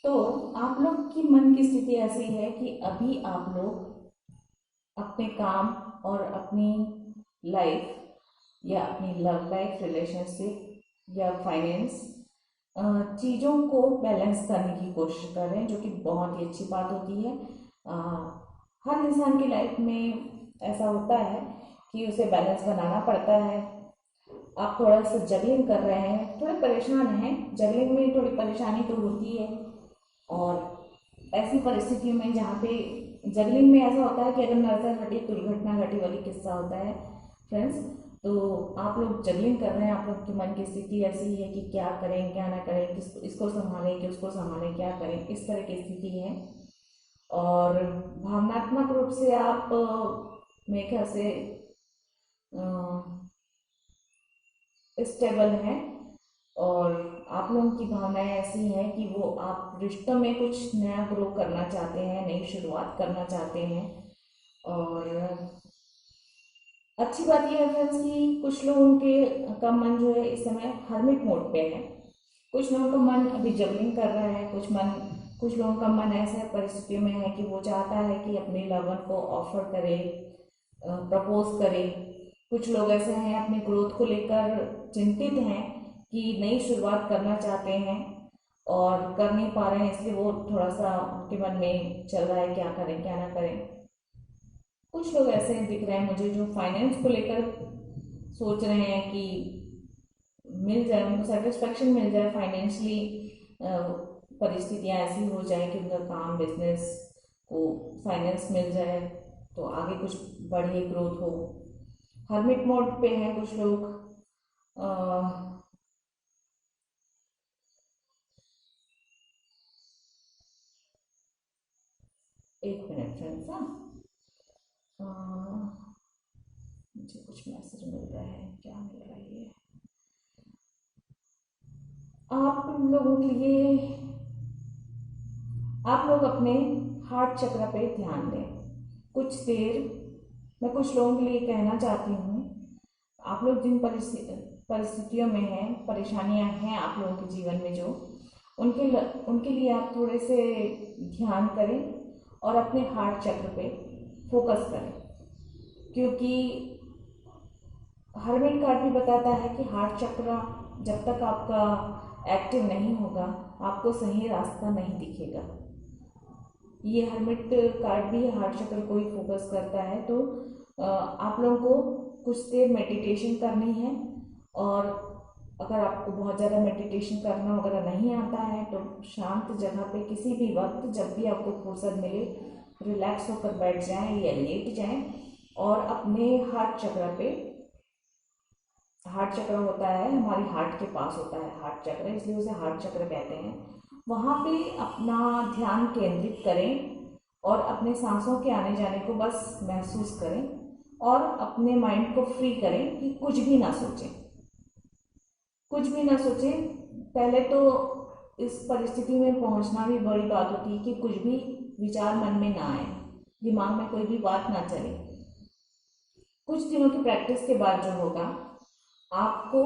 तो आप लोग की मन की स्थिति ऐसी है कि अभी आप लोग अपने काम और अपनी लाइफ या अपनी लव लाइफ, रिलेशनशिप या फाइनेंस, चीज़ों को बैलेंस करने की कोशिश कर रहे हैं, जो कि बहुत ही अच्छी बात होती है। हर इंसान की लाइफ में ऐसा होता है कि उसे बैलेंस बनाना पड़ता है। आप थोड़ा सा जगलिंग कर रहे हैं, थोड़े परेशान हैं, जगलिंग में थोड़ी परेशानी तो होती है। और ऐसी परिस्थितियों में जहाँ पे जगलिंग में ऐसा होता है कि अगर नजर हटी दुर्घटना घटी वाली किस्सा होता है फ्रेंड्स। तो आप लोग जगलिंग कर रहे हैं, आप लोग की मन की स्थिति ऐसी है कि क्या करें क्या ना करें, किसको, इसको संभालें कि उसको संभालें, क्या करें, इस तरह की स्थिति है। और भावनात्मक रूप से आप मेरे ख्याल से स्टेबल हैं, और आप लोगों की भावनाएं ऐसी हैं कि वो आप रिश्तों में कुछ नया ग्रो करना चाहते हैं, नई शुरुआत करना चाहते हैं। और अच्छी बात यह है फ्रेंड्स कि कुछ लोगों के का मन जो है इस समय हर्मिट मोड पे है, कुछ लोगों का मन अभी जगलिंग कर रहा है, कुछ लोगों का मन ऐसे परिस्थितियों में है कि वो चाहता है कि अपने लवन को ऑफर करे, प्रपोज करे। कुछ लोग ऐसे हैं अपनी ग्रोथ को लेकर चिंतित हैं कि नई शुरुआत करना चाहते हैं और कर नहीं पा रहे हैं, इसलिए वो थोड़ा सा उनके मन में चल रहा है क्या करें क्या ना करें। कुछ लोग ऐसे दिख रहे हैं मुझे जो फाइनेंस को लेकर सोच रहे हैं कि मिल जाए, उनको सेटिस्फेक्शन मिल जाए फाइनेंशियली, परिस्थितियाँ ऐसी हो जाए कि उनका काम बिजनेस को फाइनेंस मिल जाए तो आगे कुछ बढ़े, ग्रोथ हो। हर्मिट मोड पे हैं कुछ लोग। एक मिनट फ्रेंड्स, मुझे कुछ मैसेज मिल रहा है, क्या मिल रहा है ये आप लोगों के लिए। आप लोग अपने हार्ट चक्र पे ध्यान दें कुछ देर। मैं कुछ लोगों के लिए कहना चाहती हूँ, आप लोग जिन परिस्थितियों में हैं, परेशानियां हैं आप लोगों के जीवन में जो, उनके लिए आप थोड़े से ध्यान करें और अपने हार्ट चक्र पे फोकस करें, क्योंकि हर्मिट कार्ड भी बताता है कि हार्ट चक्र जब तक आपका एक्टिव नहीं होगा आपको सही रास्ता नहीं दिखेगा। ये हर्मिट कार्ड भी हार्ट चक्र को ही फोकस करता है। तो आप लोगों को कुछ देर मेडिटेशन करनी है, और अगर आपको बहुत ज़्यादा मेडिटेशन करना वगैरह नहीं आता है तो शांत जगह पे किसी भी वक्त जब भी आपको फुर्सत मिले रिलैक्स होकर बैठ जाएं या लेट जाएं और अपने हार्ट चक्र पे, हार्ट चक्र होता है हमारी हार्ट के पास होता है हार्ट चक्र, इसलिए उसे हार्ट चक्र कहते हैं, वहाँ पे अपना ध्यान केंद्रित करें और अपने सांसों के आने जाने को बस महसूस करें और अपने माइंड को फ्री करें कि कुछ भी ना सोचें, कुछ भी ना सोचें। पहले तो इस परिस्थिति में पहुंचना भी बड़ी बात होती है कि कुछ भी विचार मन में ना आए, दिमाग में कोई भी बात ना चले। कुछ दिनों की प्रैक्टिस के बाद जो होगा आपको,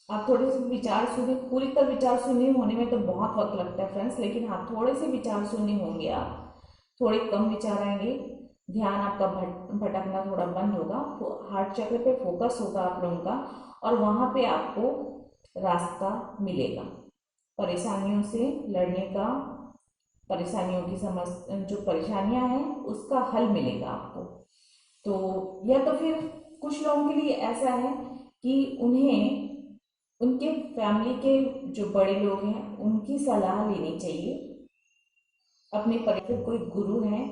आप थोड़े से विचार शून्य, पूरी तरह विचार शून्य होने में तो बहुत वक्त लगता है फ्रेंड्स, लेकिन हाँ थोड़े से विचार शून्य होंगे, आप थोड़े कम विचार आएंगे, ध्यान आपका भटकना थोड़ा बंद होगा, हार्ट चक्र पे फोकस होगा आप लोगों का, और वहाँ पे आपको रास्ता मिलेगा परेशानियों से लड़ने का, परेशानियों की समझ, जो परेशानियां हैं उसका हल मिलेगा आपको। तो या तो फिर कुछ लोगों के लिए ऐसा है कि उन्हें उनके फैमिली के जो बड़े लोग हैं उनकी सलाह लेनी चाहिए, अपने परिवार कोई गुरु हैं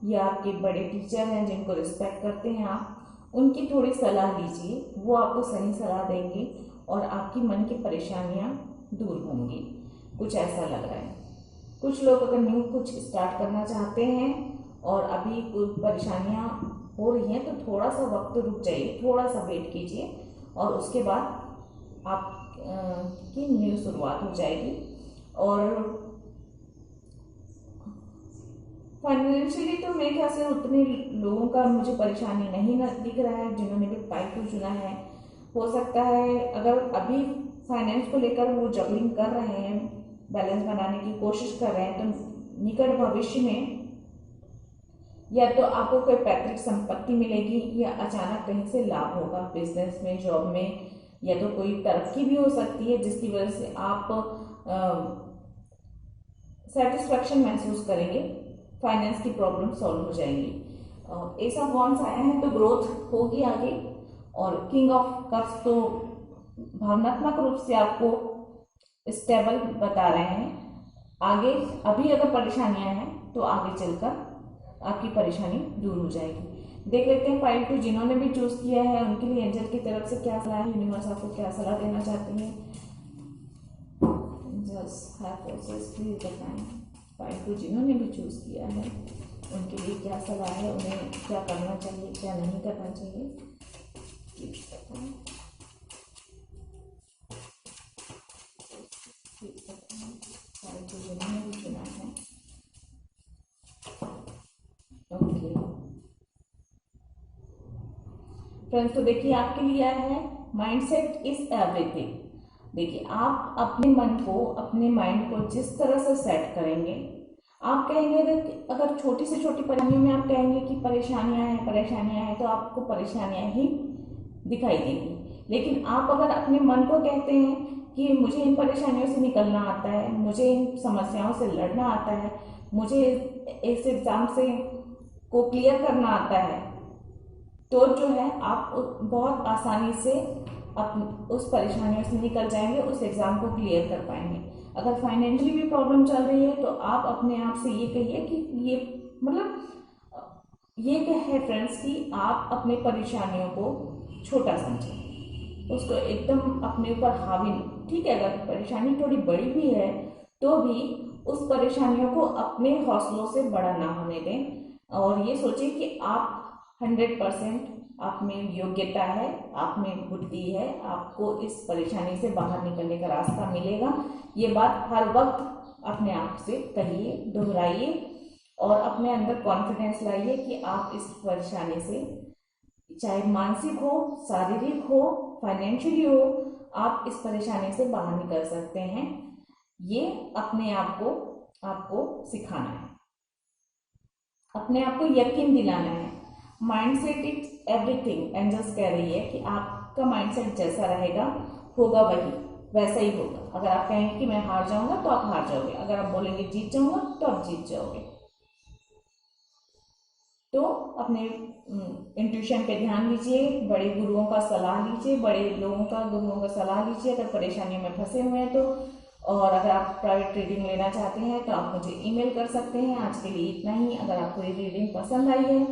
या आपके बड़े टीचर हैं जिनको रिस्पेक्ट करते हैं आप, उनकी थोड़ी सलाह लीजिए, वो आपको सही सलाह देंगे और आपकी मन की परेशानियां दूर होंगी, कुछ ऐसा लग रहा है। कुछ लोग अगर न्यू कुछ स्टार्ट करना चाहते हैं और अभी कोई परेशानियां हो रही हैं तो थोड़ा सा वक्त रुक जाइए, थोड़ा सा वेट कीजिए और उसके बाद आप की न्यू शुरुआत हो जाएगी। और फाइनेंशियली तो मेरे ख्याल से उतने लोगों का मुझे परेशानी नहीं दिख रहा है जिन्होंने भी पाई 2 चुना है। हो सकता है अगर अभी फाइनेंस को लेकर वो जगलिंग कर रहे हैं, बैलेंस बनाने की कोशिश कर रहे हैं, तो निकट भविष्य में या तो आपको कोई पैतृक संपत्ति मिलेगी या अचानक कहीं से लाभ होगा बिजनेस में, जॉब में, या तो कोई तरक्की भी हो सकती है जिसकी वजह से आप सेटिस्फैक्शन महसूस करेंगे, फाइनेंस की प्रॉब्लम सॉल्व हो जाएंगी। एस ऑफ वॉन्ड्स आया है तो ग्रोथ होगी आगे, और किंग ऑफ कप्स तो भावनात्मक रूप से आपको स्टेबल बता रहे हैं। आगे अभी अगर परेशानियां हैं तो आगे चलकर आपकी परेशानी दूर हो जाएगी। देख लेते हैं फाइल 2 जिन्होंने भी चूज किया है उनके लिए एंजल की तरफ से क्या सलाह है, यूनिवर्स आपको क्या सलाह देना चाहती है। जस्ट हाई फोर्सेस प्लीज बताएं फाइल 2 जिन्होंने भी चूज किया है उनके लिए क्या सलाह है, उन्हें क्या करना चाहिए क्या नहीं करना चाहिए, प्लीज बताएं। फाइल 2 जिन्होंने भी चुना है। ओके फ्रेंड्स, तो देखिए आपके लिए आया है माइंडसेट इज एवरीथिंग। देखिए, आप अपने मन को, अपने माइंड को जिस तरह से सेट करेंगे, आप कहेंगे अगर छोटी से छोटी परेशानियों में आप कहेंगे कि परेशानियां हैं, तो आपको परेशानियां ही दिखाई देगी। लेकिन आप अगर अपने मन को कहते हैं कि मुझे इन परेशानियों से निकलना आता है, मुझे इन समस्याओं से लड़ना आता है, मुझे इस एग्ज़ाम से को क्लियर करना आता है, तो जो है आप बहुत आसानी से उस परेशानियों से निकल जाएंगे, उस एग्ज़ाम को क्लियर कर पाएंगे। अगर फाइनेंशियली भी प्रॉब्लम चल रही है तो आप अपने आप से ये कहिए कि ये मतलब ये क्या है फ्रेंड्स, कि आप अपनी परेशानियों को छोटा समझें, उसको एकदम अपने ऊपर हावी नहीं। ठीक है, अगर परेशानी थोड़ी बड़ी भी है तो भी उस परेशानियों को अपने हौसलों से बड़ा ना होने दें, और ये सोचें कि आप 100% आप में योग्यता है, आप में बुद्धि है, आपको इस परेशानी से बाहर निकलने का रास्ता मिलेगा। ये बात हर वक्त अपने आप से कहिए, दोहराइए, और अपने अंदर कॉन्फिडेंस लाइए कि आप इस परेशानी से, चाहे मानसिक हो, शारीरिक हो, फाइनेंशियली हो, आप इस परेशानी से बाहर निकल सकते हैं। ये अपने आप को आपको सिखाना है, अपने आप को यकीन दिलाना है। माइंडसेट इज एवरीथिंग, एंजल्स कह रही है कि आपका माइंडसेट जैसा रहेगा, होगा वही, वैसा ही होगा। अगर आप कहेंगे कि मैं हार जाऊंगा तो आप हार जाओगे, अगर आप बोलेंगे जीत जाऊंगा तो आप जीत जाओगे। तो अपने इंट्यूशन पे ध्यान दीजिए, बड़े गुरुओं का सलाह लीजिए, बड़े लोगों का, गुरुओं का सलाह लीजिए अगर परेशानियों में फंसे हुए हैं तो। और अगर आप प्राइवेट रीडिंग लेना चाहते हैं तो आप मुझे ईमेल कर सकते हैं। आज के लिए इतना ही। अगर आपको ये रीडिंग पसंद आई है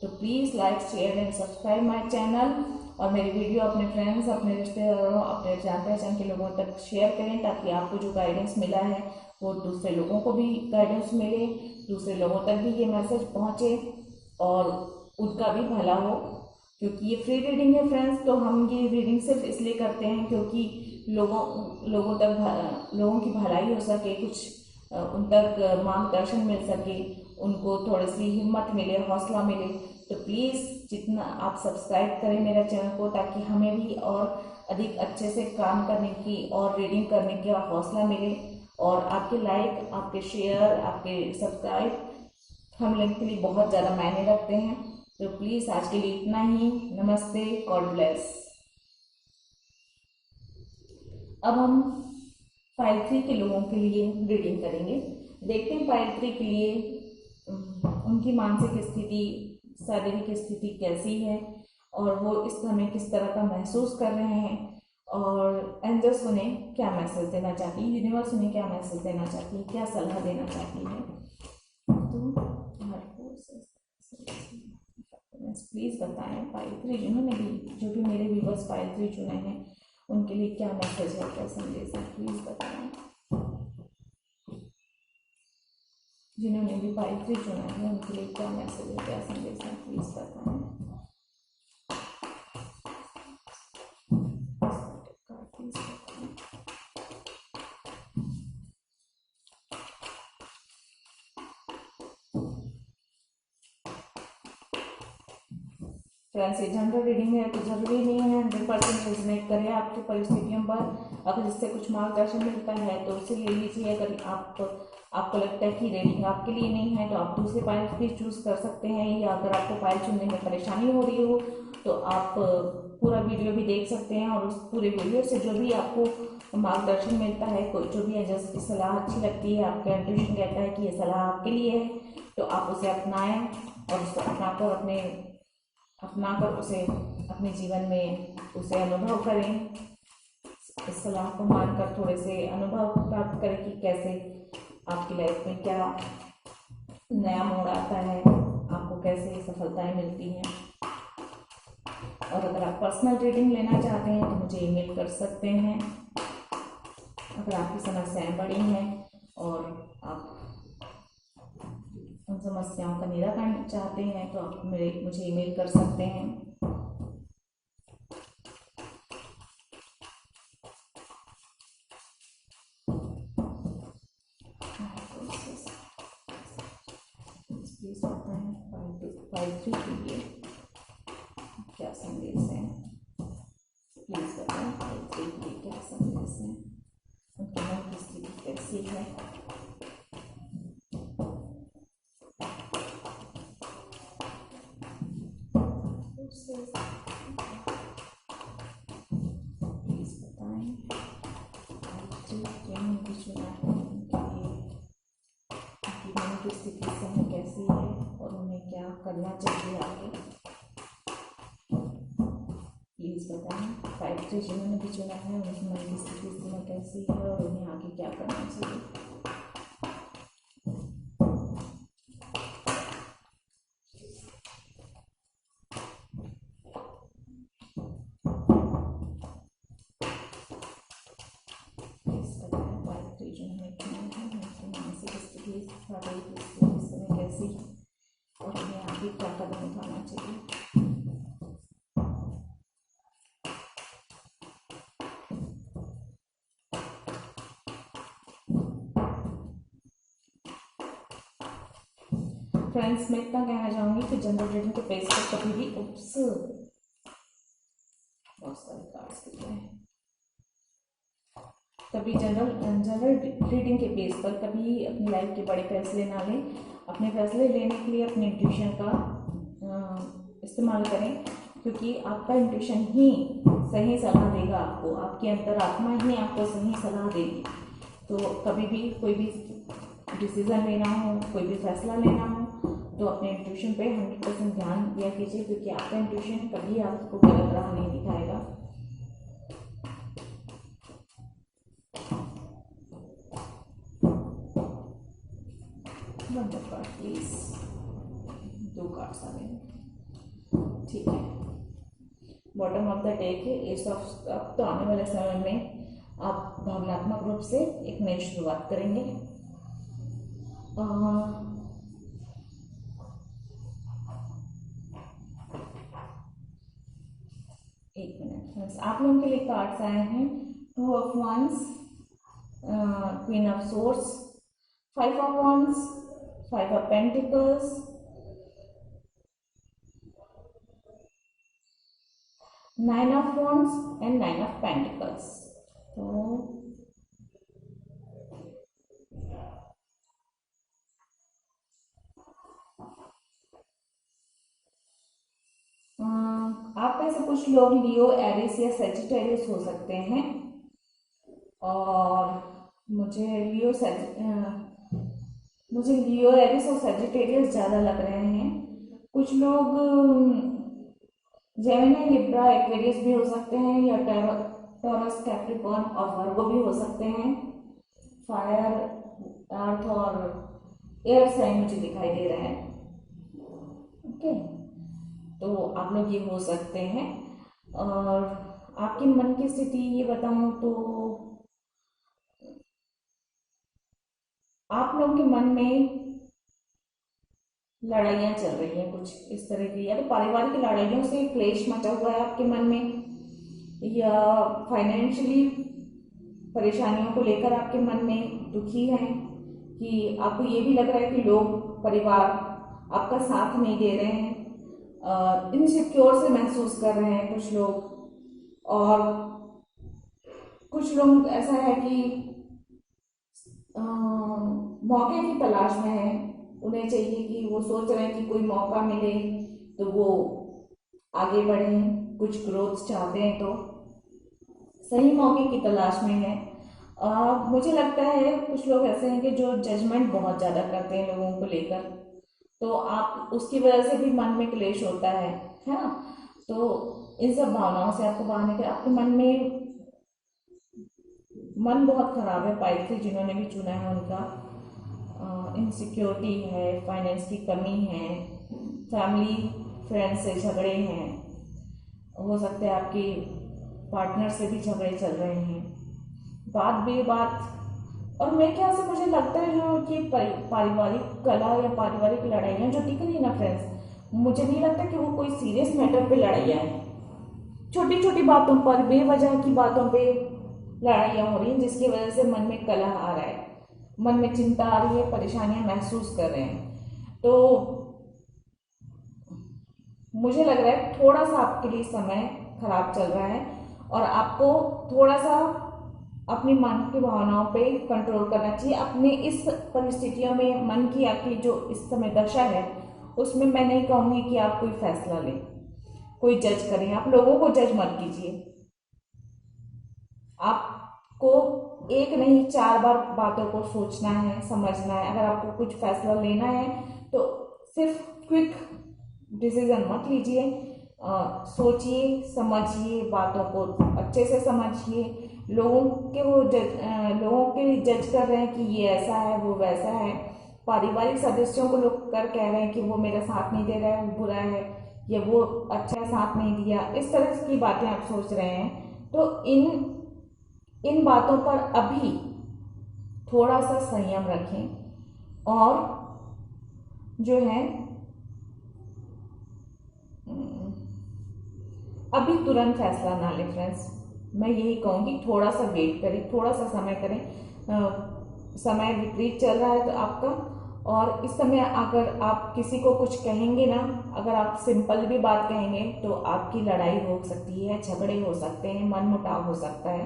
तो please like, share and subscribe my channel, और मेरी वीडियो अपने फ्रेंड्स, अपने रिश्तेदारों, अपने जान पहचान के लोगों तक शेयर करें, ताकि आपको जो गाइडेंस मिला है वो दूसरे लोगों को भी गाइडेंस मिले, दूसरे लोगों तक भी ये मैसेज पहुँचे और उनका भी भला हो। क्योंकि ये फ्री रीडिंग है फ्रेंड्स, तो हम ये रीडिंग सिर्फ इसलिए करते हैं क्योंकि लोगों की भलाई हो सके, कुछ उन तक मार्गदर्शन मिल सके, उनको थोड़ी सी हिम्मत मिले, हौसला मिले। तो प्लीज़ जितना आप सब्सक्राइब करें मेरा चैनल को, ताकि हमें भी और अधिक अच्छे से काम करने की और रीडिंग करने का हौसला मिले। और आपके लाइक, आपके शेयर, आपके सब्सक्राइब हम लोग के लिए बहुत ज़्यादा मायने रखते हैं। तो प्लीज़ आज के लिए इतना ही। नमस्ते, गॉड ब्लेस। अब हम फाइल 3 के लोगों के लिए रीडिंग करेंगे। देखते हैं फाइल 3 के लिए उनकी मानसिक स्थिति, शारीरिक स्थिति कैसी है, और वो इस समय किस तरह का महसूस कर रहे हैं, और एंजल्स उन्हें क्या मैसेज देना चाहती है, यूनिवर्स उन्हें क्या मैसेज देना चाहती है, क्या सलाह देना चाहती है। तो प्लीज़ बताएं फाइल 3 जिन्होंने भी, जो भी मेरे व्यूवर्स फाइल 3 चुने हैं, उनके लिए क्या मैसेज है, क्या संदेश है, प्लीज़ बताएं। जिन्होंने भी फाइल 3 चुना है उनके लिए क्या मैसेज है, क्या संदेश है, प्लीज़ बताएं। फ्रेंड्स, ये जनरल रीडिंग है तो जरूरी नहीं है 100% रिजनेट करे आपकी परिस्थितियों पर। अगर इससे कुछ मार्गदर्शन मिलता है तो उसे ले लीजिए। अगर आपको लगता है कि रीडिंग आपके लिए नहीं है तो आप दूसरे फाइल भी चूज़ कर सकते हैं, या अगर आपको फाइल चुनने में परेशानी हो रही हो तो आप पूरा वीडियो भी देख सकते हैं, और उस पूरे वीडियो से जो भी आपको मार्गदर्शन मिलता है, कोई जो भी एंजल्स की सलाह अच्छी लगती है, आपका इंट्यूशन कहता है कि ये सलाह आपके लिए है, तो आप उसे अपनाएं और उसको अपनाकर उसे अपने जीवन में उसे अनुभव करें। इस सलाह को मानकर थोड़े से अनुभव प्राप्त करें कि कैसे आपकी लाइफ में क्या नया मोड़ आता है, आपको कैसे सफलताएं मिलती हैं। और अगर आप पर्सनल रीडिंग लेना चाहते हैं तो मुझे ईमेल कर सकते हैं। अगर आपकी समस्याएं बड़ी हैं और आप उन समस्याओं का निराकरण चाहते हैं तो आप मुझे ईमेल कर सकते हैं। प्लीज बताएं फाइल 3 के लिए क्या संदेश है। प्लीज बताएं फाइल 3 के लिए क्या संदेश है। क्या करना चाहिए आगे, प्लीज़ बताएं। 5-3 जिन्होंने भी चुना है उनकी मन की स्थिति इस समय कैसी है और उन्हें आगे क्या करना चाहिए। प्लीज़ बताएं 5-3 जिन्होंने चुना है उनकी मानसिक स्थिति शारीरिक स्थिति इस समय कैसी है और उन्हें आगे क्या कदम उठाना चाहिए। फ्रेंड्स, मैं इतना कहना चाहूँगी कि जनरल रीडिंग के पेज पर कभी भी बहुत सारे कार्ड्स दिख रहे हैं। कभी जनरल रीडिंग के बेस पर कभी अपनी लाइफ के बड़े फैसले ना लें। अपने फैसले लेने के लिए अपने इंट्यूशन का इस्तेमाल करें, क्योंकि आपका इंट्यूशन ही सही सलाह देगा आपको, आपकी अंतरात्मा ही आपको सही सलाह देगी। तो कभी भी कोई भी डिसीज़न लेना हो, कोई भी फैसला लेना हो, तो अपने इंट्यूशन पे 100% ध्यान दिया कीजिए, क्योंकि आपका इंट्यूशन कभी आपको गलत राह नहीं दिखाएगा। वन कार्ड प्लीज, 2 कार्ड्स आ गए, ठीक है। बॉटम ऑफ द डेक है एस ऑफ कप। तो आने वाले समय में आप भावनात्मक रूप से एक नई शुरुआत करेंगे। एक मिनट, आप लोगों के लिए कार्ड्स आए हैं 2 of wands, queen of swords, 5 of wands, 5 of pentacles, 9 of wands and 9 of pentacles। तो आप में से कुछ लोग लियो, एरिस या सेजिटेरियस हो सकते हैं, और मुझे लियो, एरिस और सेजिटेरियस ज़्यादा लग रहे हैं। कुछ लोग जेमिनी, लिब्रा, एक्वेरियस भी हो सकते हैं, या टॉरस, कैप्रिकॉर्न और वर्गो भी हो सकते हैं। फायर, अर्थ और एयर साइन मुझे दिखाई दे रहा है। ओके, तो आप लोग ये हो सकते हैं। और आपके मन की स्थिति ये बताऊं तो आप लोगों के मन में लड़ाइयाँ चल रही हैं कुछ इस तरह की, या तो पारिवारिक लड़ाइयों से क्लेश मचा हुआ है आपके मन में, या फाइनेंशियली परेशानियों को लेकर आपके मन में दुखी हैं, कि आपको ये भी लग रहा है कि लोग, परिवार आपका साथ नहीं दे रहे हैं, इनसिक्योर से महसूस कर रहे हैं कुछ लोग। और कुछ लोग ऐसा है कि मौके की तलाश में है, उन्हें चाहिए कि वो सोच रहे हैं कि कोई मौका मिले तो वो आगे बढ़ें, कुछ ग्रोथ चाहते हैं, तो सही मौके की तलाश में है। मुझे लगता है कुछ लोग ऐसे हैं कि जो जजमेंट बहुत ज़्यादा करते हैं लोगों को लेकर, तो आप उसकी वजह से भी मन में क्लेश होता है ना। तो इन सब भावनाओं से आपको बाहर निकल, आपके मन में मन बहुत खराब है। पाइथी जिन्होंने भी चुना है उनका इनसिक्योरिटी है, फाइनेंस की कमी है, फैमिली फ्रेंड से झगड़े हैं, हो सकता है आपके पार्टनर से भी झगड़े चल रहे हैं, बात बेबात। और मेरे ख्याल से मुझे लगता है जो कि पारिवारिक कला या पारिवारिक लड़ाइयाँ जो दिख रही ना फ्रेंड्स, मुझे नहीं लगता कि वो कोई सीरियस मैटर पे लड़ाइयाँ हैं। छोटी छोटी बातों पर, बेवजह की बातों पे लड़ाइयाँ हो रही हैं, जिसकी वजह से मन में कलह आ रहा है, मन में चिंता आ रही है, परेशानियां महसूस कर रहे हैं। तो मुझे लग रहा है थोड़ा सा आपके लिए समय खराब चल रहा है, और आपको थोड़ा सा अपनी मन की भावनाओं पे कंट्रोल करना चाहिए। अपने इस परिस्थितियों में मन की आपकी जो इस समय दशा है, उसमें मैं नहीं कहूँगी कि आप कोई फैसला लें, कोई जज करें। आप लोगों को जज मत कीजिए। आपको एक नहीं 4 बार बातों को सोचना है, समझना है। अगर आपको कुछ फैसला लेना है तो सिर्फ क्विक डिसीजन मत लीजिए। सोचिए, समझिए, बातों को अच्छे से समझिए। लोगों के जज कर रहे हैं कि ये ऐसा है, वो वैसा है। पारिवारिक सदस्यों को लोग कह रहे हैं कि वो मेरा साथ नहीं दे रहा है, वो बुरा है, या वो अच्छा साथ नहीं दिया। इस तरह की बातें आप सोच रहे हैं, तो इन बातों पर अभी थोड़ा सा संयम रखें और जो है अभी तुरंत फैसला ना लें फ्रेंड्स। मैं यही कहूँगी, थोड़ा सा वेट करें, थोड़ा सा समय करें। समय विपरीत चल रहा है तो आपका, और इस समय अगर आप किसी को कुछ कहेंगे ना, अगर आप सिंपल भी बात कहेंगे तो आपकी लड़ाई हो सकती है, झगड़े हो सकते हैं, मनमुटाव हो सकता है।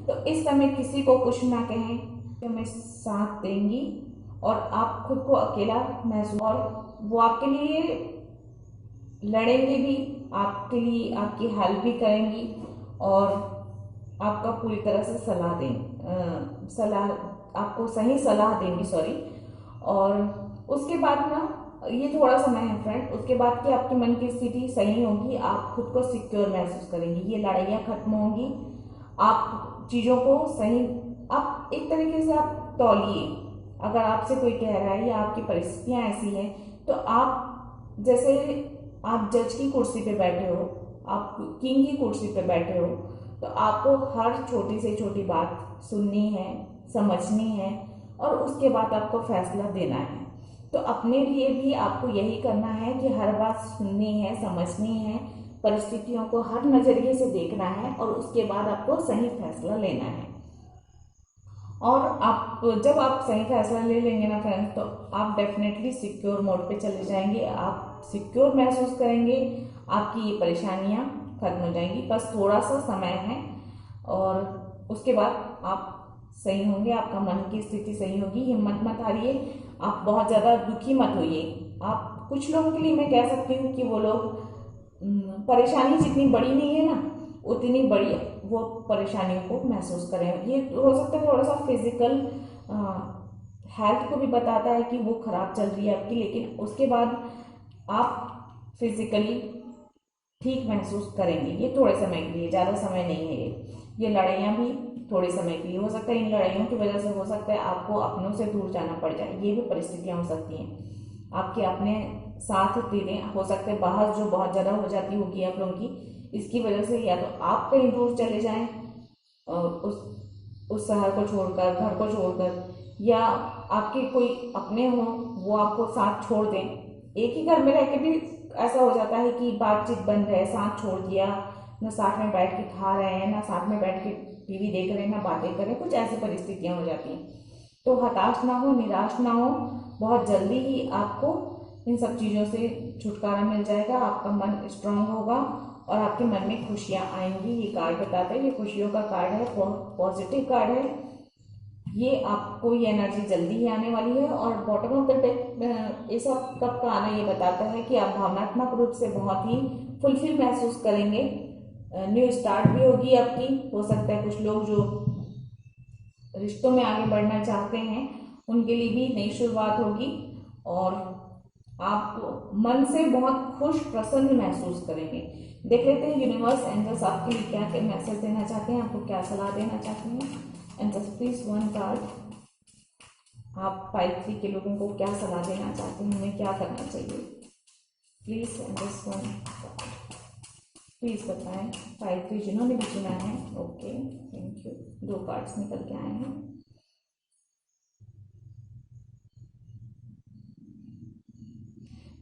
तो इस समय किसी को कुछ ना कहें, तो मैं साथ देंगी और आप खुद को अकेला महसूस, और वो आपके लिए लड़ेंगे भी, आपके लिए आपकी हेल्प भी करेंगी और आपका पूरी तरह से सलाह आपको सही सलाह देंगी, सॉरी। और उसके बाद ना, ये थोड़ा समय है फ्रेंड, उसके बाद की आपकी मन की स्थिति सही होगी, आप खुद को सिक्योर महसूस करेंगी, ये लड़ाइयाँ खत्म होंगी, आप चीज़ों को सही, आप एक तरीके से आप तौलिए। अगर आपसे कोई कह रहा है या आपकी परिस्थितियाँ ऐसी हैं, तो आप जैसे आप जज की कुर्सी पे बैठे हो, आप किंग की कुर्सी पे बैठे हो, तो आपको हर छोटी से छोटी बात सुननी है, समझनी है और उसके बाद आपको फैसला देना है। तो अपने लिए भी आपको यही करना है कि हर बात सुननी है, समझनी है, परिस्थितियों को हर नज़रिए से देखना है और उसके बाद आपको सही फैसला लेना है। और आप जब आप सही फैसला ले लेंगे ना फ्रेंड्स, तो आप डेफिनेटली सिक्योर मोड पे चले जाएंगे, आप सिक्योर महसूस करेंगे, आपकी ये परेशानियाँ खत्म हो जाएंगी। बस थोड़ा सा समय है और उसके बाद आप सही होंगे, आपका मन की स्थिति सही होगी। हिम्मत मत हारिए, आप बहुत ज़्यादा दुखी मत होइए। आप कुछ लोगों के लिए मैं कह सकती हूँ कि वो लोग परेशानी जितनी बड़ी नहीं है ना, उतनी बड़ी वो परेशानियों को महसूस करें। ये हो सकता है थोड़ा सा फिजिकल हेल्थ को भी बताता है कि वो खराब चल रही है आपकी, लेकिन उसके बाद आप फिजिकली ठीक महसूस करेंगे। ये थोड़े समय के लिए, ज़्यादा समय नहीं है ये लड़ाइयाँ भी थोड़े समय के लिए हो सकता है। इन लड़ाइयों की वजह से हो सकता है आपको अपनों से दूर जाना पड़ जाए, ये भी परिस्थितियाँ हो सकती हैं। आपके अपने साथ दीदी हो सकते हैं, बाहर जो बहुत ज़्यादा हो जाती होगी आप लोगों की, इसकी वजह से या तो आप कहीं दूर चले जाएं उस शहर को छोड़कर, घर को छोड़कर, या आपके कोई अपने हों वो आपको साथ छोड़ दें। एक ही घर में रह के भी ऐसा हो जाता है कि बातचीत बंद है, साथ छोड़ दिया, ना साथ में बैठ के खा रहे हैं, ना साथ में बैठ के टीवी देख रहे हैं, ना बातें कर रहे हैं, कुछ ऐसी परिस्थितियाँ हो जाती हैं। तो हताश ना हो, निराश ना हो, बहुत जल्दी ही आपको इन सब चीज़ों से छुटकारा मिल जाएगा, आपका मन स्ट्रांग होगा और आपके मन में खुशियाँ आएंगी। ये कार्ड बताता है, ये खुशियों का कार्ड है, पॉजिटिव कार्ड है, ये आपको ये एनर्जी जल्दी ही आने वाली है। और बॉटम ऑफ द डेक इस कप का आना ये बताता है कि आप भावनात्मक रूप से बहुत ही फुलफिल महसूस करेंगे। न्यू स्टार्ट भी होगी आपकी। हो सकता है कुछ लोग जो रिश्तों में आगे बढ़ना चाहते हैं उनके लिए भी नई शुरुआत होगी और आप मन से बहुत खुश प्रसन्न महसूस करेंगे। देख लेते हैं यूनिवर्स एंजल्स आपके लिए क्या क्या मैसेज देना चाहते हैं, आपको क्या सलाह देना चाहते हैं। एंजल्स प्लीज वन कार्ड, आप 5-3 के लोगों को क्या सलाह देना चाहते हैं, उन्हें क्या करना चाहिए। Please angels one card please बताएं। 5-3 जिन्होंने भी चुना है, ओके थैंक यू। 2 कार्ड्स निकल के आए हैं।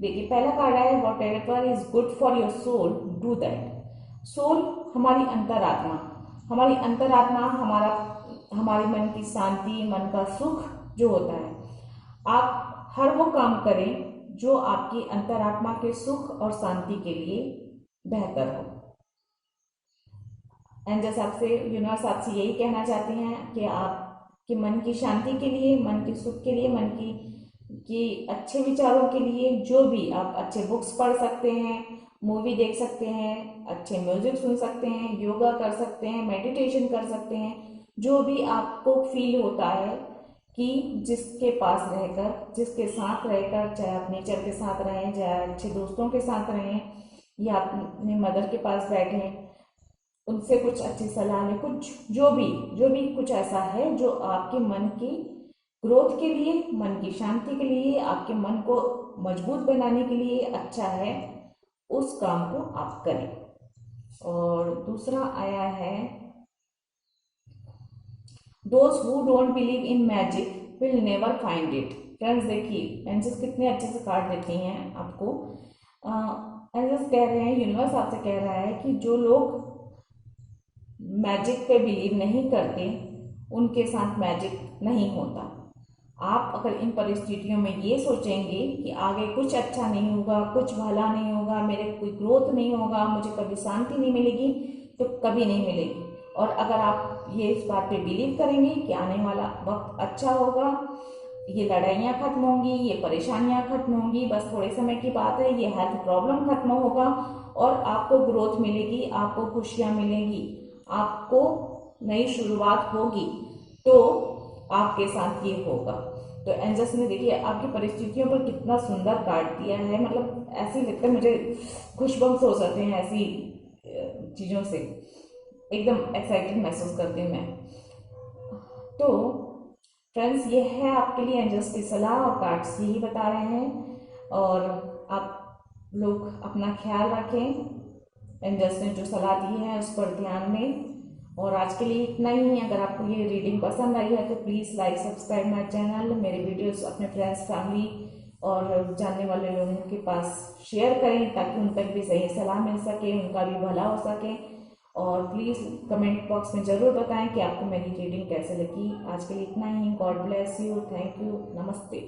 देखिए पहला कार्ड आया, whatever is good for your soul do that. Soul हमारी अंतरात्मा, हमारी अंतरात्मा, हमारे मन की शांति, मन का सुख जो होता है, आप हर वो काम करें जो आपकी अंतरात्मा के सुख और शांति के लिए बेहतर हो। एंजल्स आपसे, यूनिवर्स आपसे यही कहना चाहते हैं कि आपके मन की शांति के लिए, मन के सुख के लिए, मन की अच्छे विचारों के लिए, जो भी आप अच्छे बुक्स पढ़ सकते हैं, मूवी देख सकते हैं, अच्छे म्यूजिक सुन सकते हैं, योगा कर सकते हैं, मेडिटेशन कर सकते हैं, जो भी आपको फील होता है कि जिसके पास रहकर, जिसके साथ रहकर, चाहे आप नेचर के साथ रहें, चाहे अच्छे दोस्तों के साथ रहें, या अपने मदर के पास बैठें, उनसे कुछ अच्छी सलाह लें, कुछ जो भी कुछ ऐसा है जो आपके मन की ग्रोथ के लिए, मन की शांति के लिए, आपके मन को मजबूत बनाने के लिए अच्छा है, उस काम को आप करें। और दूसरा आया है, those who don't believe in magic will never find it. Friends देखिए एंजल्स कितने अच्छे से कार्ड देती हैं आपको। एंजल्स कह रहे हैं, यूनिवर्स आपसे कह रहा है कि जो लोग मैजिक पे बिलीव नहीं करते उनके साथ मैजिक नहीं होता। आप अगर इन परिस्थितियों में ये सोचेंगे कि आगे कुछ अच्छा नहीं होगा, कुछ भला नहीं होगा, मेरे कोई ग्रोथ नहीं होगा, मुझे कभी शांति नहीं मिलेगी, तो कभी नहीं मिलेगी। और अगर आप ये इस बात पे बिलीव करेंगे कि आने वाला वक्त अच्छा होगा, ये लड़ाइयाँ खत्म होंगी, ये परेशानियाँ खत्म होंगी, बस थोड़े समय की बात है, ये हेल्थ प्रॉब्लम खत्म होगा और आपको ग्रोथ मिलेगी, आपको खुशियाँ मिलेंगी, आपको नई शुरुआत होगी, तो आपके साथ ये होगा। तो एंजल्स ने देखिए आपकी परिस्थितियों पर कितना सुंदर कार्ड दिया है, मतलब ऐसे लगता है मुझे खुशबम्स हो जाते हैं ऐसी चीज़ों से, एकदम एक्साइटेड महसूस करती हूँ मैं। तो फ्रेंड्स ये है आपके लिए एंजल्स की सलाह, और कार्ड्स यही बता रहे हैं। और आप लोग अपना ख्याल रखें, एंजल्स ने जो सलाह दी है उस पर ध्यान दें। और आज के लिए इतना ही। अगर आपको ये रीडिंग पसंद आई है तो please like subscribe my channel, मेरे वीडियोस अपने फ्रेंड्स फैमिली और जानने वाले लोगों के पास शेयर करें ताकि उन तक भी सही सलाह मिल सके, उनका भी भला हो सके। और प्लीज़ कमेंट बॉक्स में ज़रूर बताएं कि आपको मेरी रीडिंग कैसे लगी। आज के लिए इतना ही। God bless you, thank you, नमस्ते।